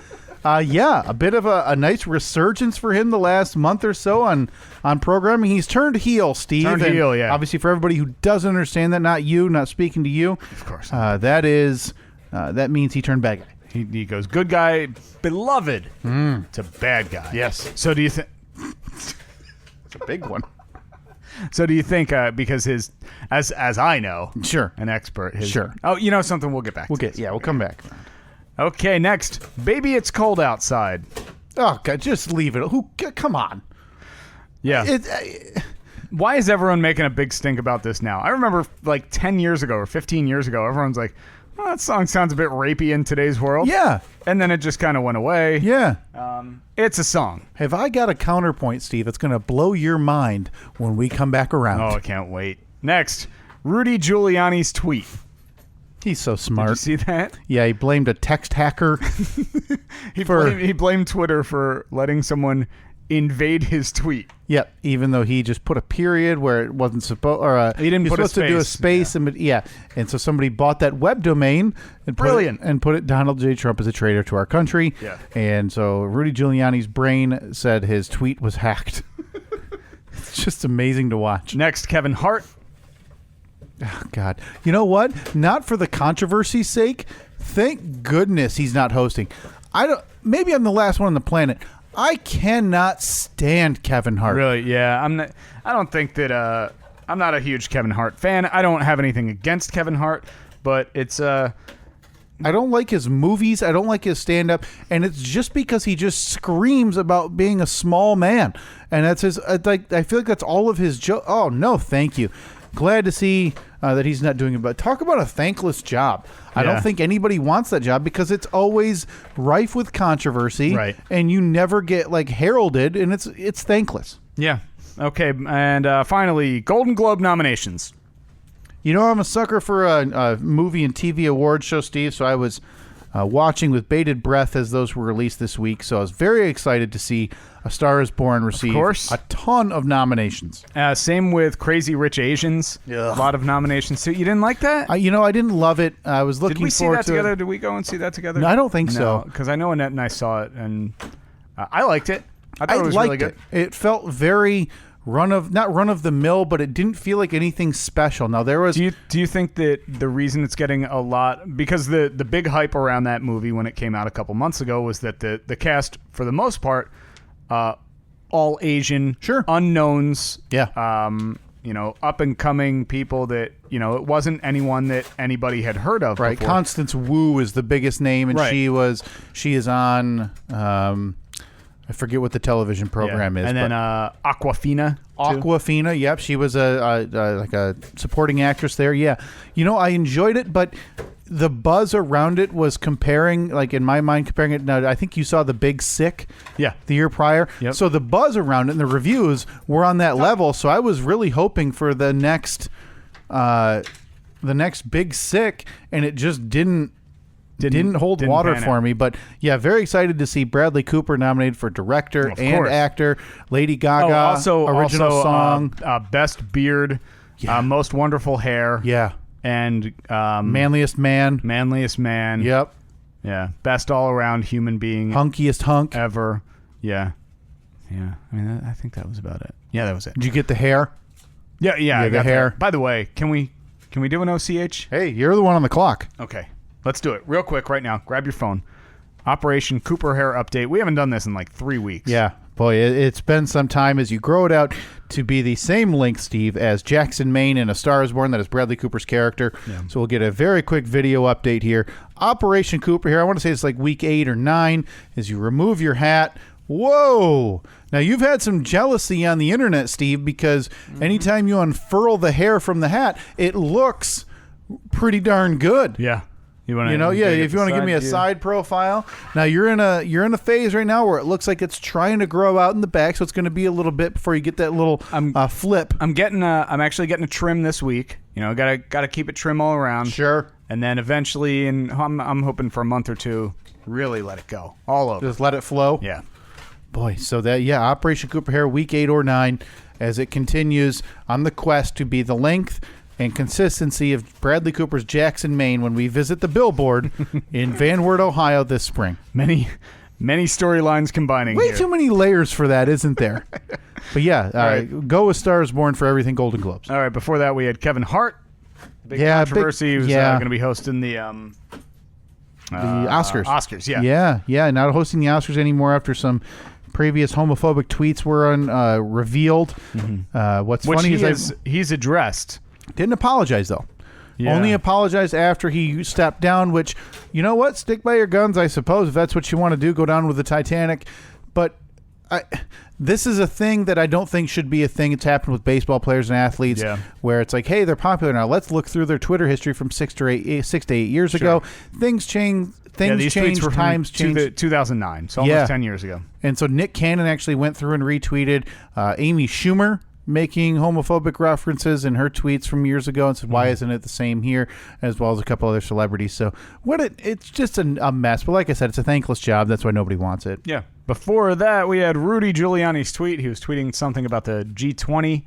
[SPEAKER 6] A bit of a nice resurgence for him the last month or so on programming. He's turned heel, Steve.
[SPEAKER 5] Heel, yeah.
[SPEAKER 6] Obviously, for everybody who doesn't understand that, not speaking to you.
[SPEAKER 5] Of course.
[SPEAKER 6] That means he turned bad guy.
[SPEAKER 5] He goes good guy, beloved, to bad guy.
[SPEAKER 6] Yes.
[SPEAKER 5] So do you think?
[SPEAKER 6] It's a big one.
[SPEAKER 5] So do you think because as I know,
[SPEAKER 6] sure,
[SPEAKER 5] an expert,
[SPEAKER 6] sure.
[SPEAKER 5] Oh, you know something? We'll get back.
[SPEAKER 6] We'll come back.
[SPEAKER 5] Okay, next, baby, it's cold outside.
[SPEAKER 6] Oh God, just leave it. Come on.
[SPEAKER 5] Yeah. Why is everyone making a big stink about this now? I remember 10 years ago or 15 years ago, everyone's like, "Oh, that song sounds a bit rapey in today's world."
[SPEAKER 6] Yeah.
[SPEAKER 5] And then it just kind of went away.
[SPEAKER 6] Yeah.
[SPEAKER 5] It's a song.
[SPEAKER 6] Have I got a counterpoint, Steve? It's going to blow your mind when we come back around.
[SPEAKER 5] Oh, I can't wait. Next, Rudy Giuliani's tweet.
[SPEAKER 6] He's so smart.
[SPEAKER 5] Did you see that?
[SPEAKER 6] Yeah, he blamed a text hacker.
[SPEAKER 5] He blamed Twitter for letting someone invade his tweet.
[SPEAKER 6] Yep, even though he just put a period where it wasn't supposed, or
[SPEAKER 5] he didn't put
[SPEAKER 6] supposed to do a space, and so somebody bought that web domain and put it. Donald J. Trump is a traitor to our country.
[SPEAKER 5] Yeah,
[SPEAKER 6] and so Rudy Giuliani's brain said his tweet was hacked. It's just amazing to watch.
[SPEAKER 5] Next, Kevin Hart.
[SPEAKER 6] Oh, God. You know what? Not for the controversy's sake. Thank goodness he's not hosting. Maybe I'm the last one on the planet. I cannot stand Kevin Hart.
[SPEAKER 5] Really? Yeah. I don't think that. I'm not a huge Kevin Hart fan. I don't have anything against Kevin Hart, but it's. I
[SPEAKER 6] don't like his movies. I don't like his stand-up, and it's just because he just screams about being a small man, and that's his. I feel like that's all of his joke. Oh no, thank you. Glad to see that he's not doing it. But talk about a thankless job. I don't think anybody wants that job because it's always rife with controversy,
[SPEAKER 5] right? And
[SPEAKER 6] you never get heralded, and it's thankless.
[SPEAKER 5] Yeah. Okay. And finally, Golden Globe nominations.
[SPEAKER 6] You know, I'm a sucker for a movie and TV award show, Steve. So I was watching with bated breath as those were released this week. So I was very excited to see A Star Is Born receive a ton of nominations.
[SPEAKER 5] Same with Crazy Rich Asians. Yeah. A lot of nominations too. You didn't like that?
[SPEAKER 6] I didn't love it. I was looking forward to it.
[SPEAKER 5] Did we see that together? Did we go and see that together?
[SPEAKER 6] No, I don't think so.
[SPEAKER 5] Because I know Annette and I saw it, and I liked it. I thought it was really good.
[SPEAKER 6] It felt very not run of the mill, but it didn't feel like anything special. Now there was.
[SPEAKER 5] Do you think that the reason it's getting a lot, because the big hype around that movie when it came out a couple months ago was that the cast for the most part, all Asian, unknowns, up and coming people that it wasn't anyone that anybody had heard of.
[SPEAKER 6] Right,
[SPEAKER 5] before.
[SPEAKER 6] Constance Wu is the biggest name, and she is on. I forget what the television program is.
[SPEAKER 5] And then Awkwafina.
[SPEAKER 6] Awkwafina, yep. She was a supporting actress there. Yeah. I enjoyed it, but the buzz around it was comparing, like in my mind, comparing it. Now, I think you saw The Big Sick the year prior.
[SPEAKER 5] Yep.
[SPEAKER 6] So the buzz around it and the reviews were on that level. So I was really hoping for the next Big Sick, and it just didn't hold water for me. But yeah, very excited to see Bradley Cooper nominated for director and actor. Lady Gaga,
[SPEAKER 5] also
[SPEAKER 6] original song,
[SPEAKER 5] best beard, most wonderful hair.
[SPEAKER 6] Yeah.
[SPEAKER 5] And
[SPEAKER 6] manliest man.
[SPEAKER 5] Yep. Yeah. Best all around human being.
[SPEAKER 6] Hunkiest hunk
[SPEAKER 5] ever. Yeah. Yeah. I mean, I think that was about it. Yeah, that was it.
[SPEAKER 6] Did you get the hair?
[SPEAKER 5] Yeah. I
[SPEAKER 6] the
[SPEAKER 5] got
[SPEAKER 6] hair.
[SPEAKER 5] That. By the way, can we do an OCH?
[SPEAKER 6] Hey, you're the one on the clock.
[SPEAKER 5] Okay. Let's do it real quick right now. Grab your phone. Operation Cooper Hair Update. We haven't done this in like 3 weeks.
[SPEAKER 6] Yeah. Boy, it's been some time as you grow it out to be the same length, Steve, as Jackson Maine in A Star is Born. That is Bradley Cooper's character. Yeah. So we'll get a very quick video update here. Operation Cooper here. I want to say it's like week 8 or 9 as you remove your hat. Whoa. Now, you've had some jealousy on the internet, Steve, because anytime you unfurl the hair from the hat, it looks pretty darn good.
[SPEAKER 5] Yeah. If you want
[SPEAKER 6] to give me a side profile. Now you're in a phase right now where it looks like it's trying to grow out in the back, so it's going to be a little bit before you get that little flip.
[SPEAKER 5] I'm actually getting a trim this week. Gotta keep it trim all around.
[SPEAKER 6] Sure.
[SPEAKER 5] And then eventually, and I'm hoping for a month or two, really let it go all over.
[SPEAKER 6] Just let it flow.
[SPEAKER 5] Yeah.
[SPEAKER 6] Boy, so Operation Cooper Hair week 8 or 9 as it continues on the quest to be the length and consistency of Bradley Cooper's Jackson, Maine when we visit the billboard in Van Wert, Ohio this spring.
[SPEAKER 5] Many storylines combining
[SPEAKER 6] Way
[SPEAKER 5] here.
[SPEAKER 6] too many layers for that, isn't there? But yeah,
[SPEAKER 5] right.
[SPEAKER 6] Go with Stars Born for everything Golden Globes.
[SPEAKER 5] All right, before that we had Kevin Hart. Big controversy. He was going to be hosting the
[SPEAKER 6] Oscars.
[SPEAKER 5] Oscars,
[SPEAKER 6] Yeah, not hosting the Oscars anymore after some previous homophobic tweets were revealed. Mm-hmm. What's funny is
[SPEAKER 5] he's addressed.
[SPEAKER 6] Didn't apologize, though. Yeah. Only apologized after he stepped down, which, you know what? Stick by your guns, I suppose. If that's what you want to do, go down with the Titanic. But this is a thing that I don't think should be a thing. It's happened with baseball players and athletes where it's like, hey, they're popular now. Let's look through their Twitter history from 6 to 8 years ago. Things change. Things change. Times change.
[SPEAKER 5] 2009, so almost 10 years ago.
[SPEAKER 6] And so Nick Cannon actually went through and retweeted Amy Schumer making homophobic references in her tweets from years ago and said, why isn't it the same here, as well as a couple other celebrities. So it's just a mess. But like I said, it's a thankless job. That's why nobody wants it.
[SPEAKER 5] Yeah. Before that, we had Rudy Giuliani's tweet. He was tweeting something about the G20.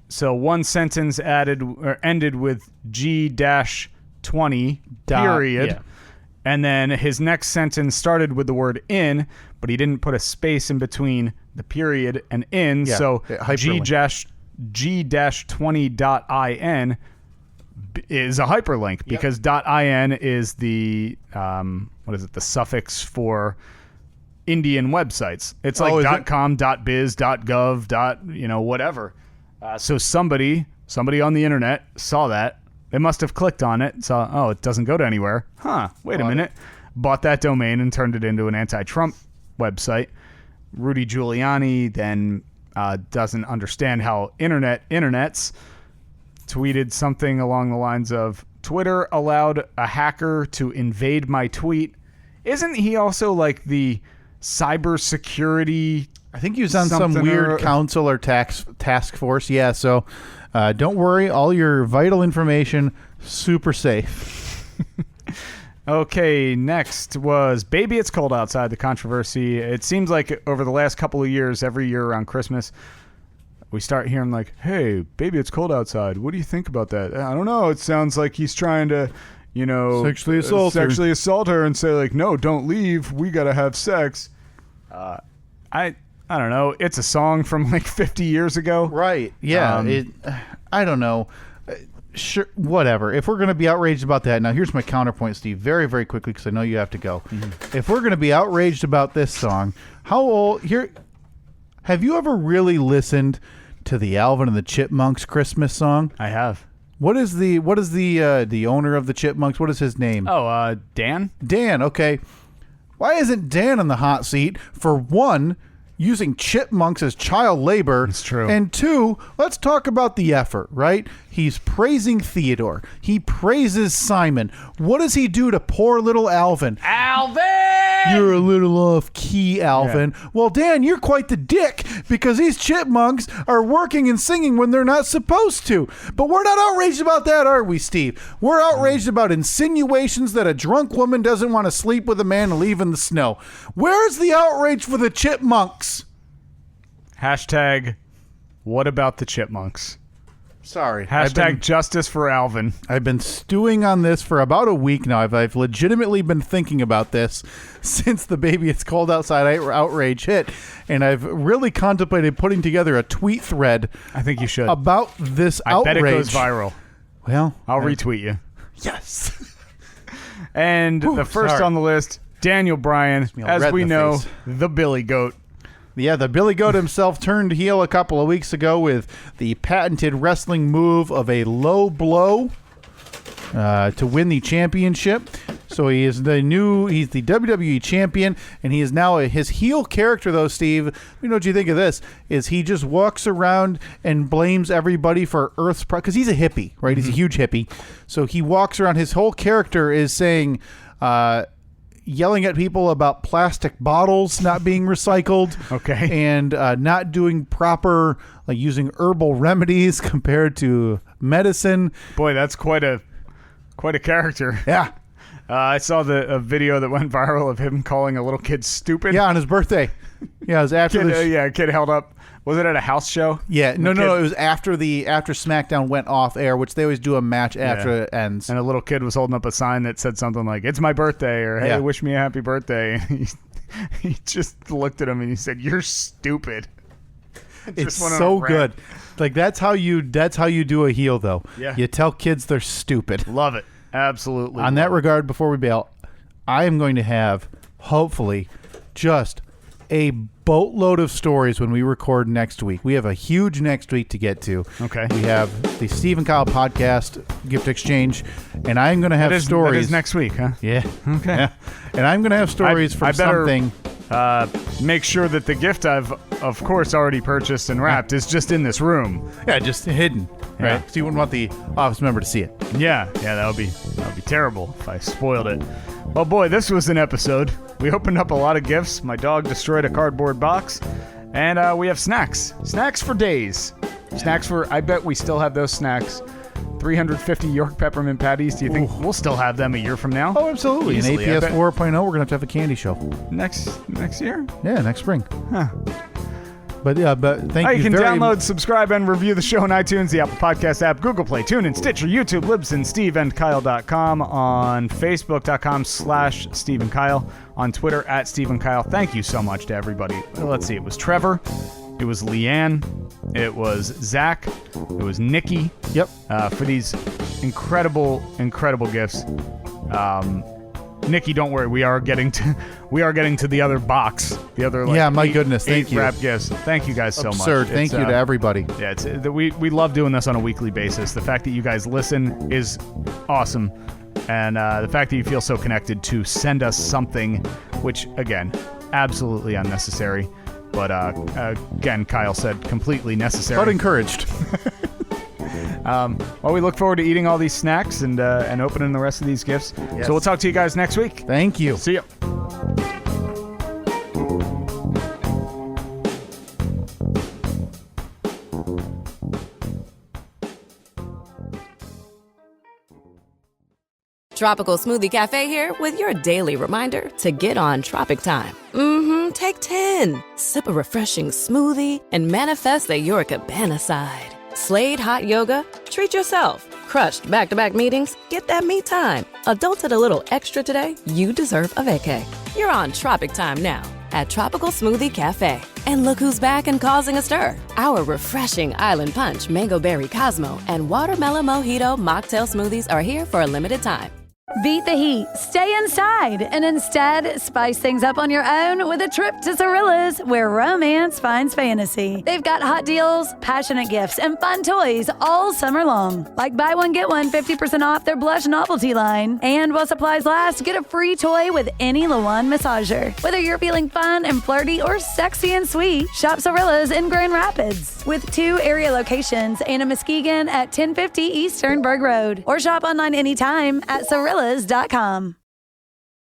[SPEAKER 5] So one sentence ended with G-20, period. Yeah. And then his next sentence started with the word in, but he didn't put a space in between the period and in. Yeah, so G-20.in is a hyperlink because .in is the the suffix for Indian websites. It's like .com, .biz, .gov, whatever. So somebody on the internet saw that. They must have clicked on it, saw, it doesn't go to anywhere. Wait a minute. Bought that domain and turned it into an anti-Trump website. Rudy Giuliani then doesn't understand how internets tweeted something along the lines of, Twitter allowed a hacker to invade my tweet. Isn't he also like the cybersecurity?
[SPEAKER 6] I think he was on some weird council or task force. Yeah, so don't worry. All your vital information, super safe.
[SPEAKER 5] Okay, next was Baby It's Cold Outside, the controversy. It seems like over the last couple of years, every year around Christmas, we start hearing like, hey, baby, it's cold outside. What do you think about that? I don't know. It sounds like he's trying to,
[SPEAKER 6] sexually
[SPEAKER 5] assault her and say like, no, don't leave. We got to have sex. I don't know. It's a song from like 50 years ago.
[SPEAKER 6] Right. Yeah. I don't know. Sure, whatever. If we're going to be outraged about that, now here's my counterpoint, Steve, very, very quickly, because I know you have to go. Mm-hmm. If we're going to be outraged about this song, have you ever really listened to the Alvin and the Chipmunks Christmas song?
[SPEAKER 5] I have.
[SPEAKER 6] What is the owner of the Chipmunks? What is his name?
[SPEAKER 5] Oh, Dan?
[SPEAKER 6] Dan, okay. Why isn't Dan in the hot seat? For one, using chipmunks as child labor.
[SPEAKER 5] It's true.
[SPEAKER 6] And 2, let's talk about the effort, right? He's praising Theodore. He praises Simon. What does he do to poor little Alvin?
[SPEAKER 5] Alvin!
[SPEAKER 6] You're a little off key, Alvin. Yeah. Well, Dan, you're quite the dick because these chipmunks are working and singing when they're not supposed to. But we're not outraged about that, are we, Steve? We're outraged about insinuations that a drunk woman doesn't want to sleep with a man and leave in the snow. Where's the outrage for the chipmunks?
[SPEAKER 5] Hashtag, what about the chipmunks?
[SPEAKER 6] Sorry.
[SPEAKER 5] Hashtag justice for Alvin.
[SPEAKER 6] I've been stewing on this for about a week now. I've legitimately been thinking about this since the Baby It's Cold Outside outrage hit. And I've really contemplated putting together a tweet thread.
[SPEAKER 5] I think you should.
[SPEAKER 6] About this outrage.
[SPEAKER 5] I bet it goes viral.
[SPEAKER 6] Well,
[SPEAKER 5] I'll retweet you.
[SPEAKER 6] Yes.
[SPEAKER 5] And the first on the list, Daniel Bryan, as we know, the Billy Goat.
[SPEAKER 6] Yeah, the Billy Goat himself turned heel a couple of weeks ago with the patented wrestling move of a low blow to win the championship. So he's the WWE champion, and he is now his heel character, though, Steve. You know what you think of this, is he just walks around and blames everybody for Earth's because he's a hippie, right? Mm-hmm. He's a huge hippie. So he walks around, his whole character is saying, yelling at people about plastic bottles not being recycled.
[SPEAKER 5] Okay.
[SPEAKER 6] And not doing proper, like using herbal remedies compared to medicine.
[SPEAKER 5] Boy, that's quite a character.
[SPEAKER 6] Yeah.
[SPEAKER 5] I saw a video that went viral of him calling a little kid stupid.
[SPEAKER 6] Yeah, on his birthday. Yeah, it was after
[SPEAKER 5] a kid held up. Was it at a house show?
[SPEAKER 6] Yeah, no, it was after SmackDown went off air, which they always do a match after it ends.
[SPEAKER 5] And a little kid was holding up a sign that said something like, "It's my birthday," or "Hey, wish me a happy birthday." And he just looked at him and he said, "You're stupid."
[SPEAKER 6] It's so good. Like that's how you do a heel, though.
[SPEAKER 5] Yeah.
[SPEAKER 6] You tell kids they're stupid.
[SPEAKER 5] Love it. Absolutely.
[SPEAKER 6] On that regard, before we bail, I am going to have, hopefully, just a boatload of stories when we record next week. We have a huge next week to get to.
[SPEAKER 5] Okay.
[SPEAKER 6] We have the Steve and Kyle podcast gift exchange, and I'm going to have stories.
[SPEAKER 5] That is next week, huh?
[SPEAKER 6] Yeah.
[SPEAKER 5] Okay.
[SPEAKER 6] Yeah. And I'm going to have stories from something.
[SPEAKER 5] Make sure that the gift I've, of course, already purchased and wrapped is just in this room.
[SPEAKER 6] Yeah, just hidden. Right.
[SPEAKER 5] Yeah.
[SPEAKER 6] So you wouldn't want the office member to see it.
[SPEAKER 5] Yeah, that would be terrible if I spoiled it. Well, boy, this was an episode. We opened up a lot of gifts. My dog destroyed a cardboard box. And we have snacks. Snacks for days. Snacks for, I bet we still have those snacks. 350 York peppermint patties. Do you think we'll still have them a year from now?
[SPEAKER 6] Oh, absolutely.
[SPEAKER 5] Easily,
[SPEAKER 6] In APS 4.0, we're going to have a candy show.
[SPEAKER 5] Next year?
[SPEAKER 6] Yeah, next spring.
[SPEAKER 5] Huh.
[SPEAKER 6] But thank you.
[SPEAKER 5] You can download, subscribe, and review the show on iTunes, the Apple Podcast app, Google Play, TuneIn, Stitcher, YouTube, Libsyn, SteveandKyle.com, on Facebook.com/Steve and Kyle, on Twitter @SteveandKyle. Thank you so much to everybody. Let's see. It was Trevor. It was Leanne. It was Zach. It was Nikki.
[SPEAKER 6] Yep.
[SPEAKER 5] For these incredible gifts. Nikki, don't worry. We are getting to the other box. The other
[SPEAKER 6] my goodness, thank you.
[SPEAKER 5] Wrap gifts. Thank you guys so much.
[SPEAKER 6] Absurd. Thank you to everybody.
[SPEAKER 5] Yeah, we love doing this on a weekly basis. The fact that you guys listen is awesome, and the fact that you feel so connected to send us something, which again, absolutely unnecessary, but again, Kyle said completely necessary.
[SPEAKER 6] But encouraged.
[SPEAKER 5] Well, we look forward to eating all these snacks and opening the rest of these gifts. Yes. So we'll talk to you guys next week.
[SPEAKER 6] Thank you.
[SPEAKER 5] See ya.
[SPEAKER 7] Tropical Smoothie Cafe here with your daily reminder to get on Tropic Time. Take 10. Sip a refreshing smoothie and manifest that you're a cabana side. Slade hot yoga? Treat yourself. Crushed back-to-back meetings? Get that me time. Adulted a little extra today? You deserve a vacay. You're on Tropic Time now at Tropical Smoothie Cafe. And look who's back and causing a stir. Our refreshing Island Punch, Mango Berry Cosmo, and Watermelon Mojito mocktail smoothies are here for a limited time.
[SPEAKER 8] Beat the heat, stay inside, and instead spice things up on your own with a trip to Cirilla's, where romance finds fantasy. They've got hot deals, passionate gifts, and fun toys all summer long. Like buy one, get one 50% off their blush novelty line. And while supplies last, get a free toy with any Lawan massager. Whether you're feeling fun and flirty or sexy and sweet, shop Cirilla's in Grand Rapids. With 2 area locations and a Muskegon at 1050 East Sternberg Road. Or shop online anytime at Cirillas.com.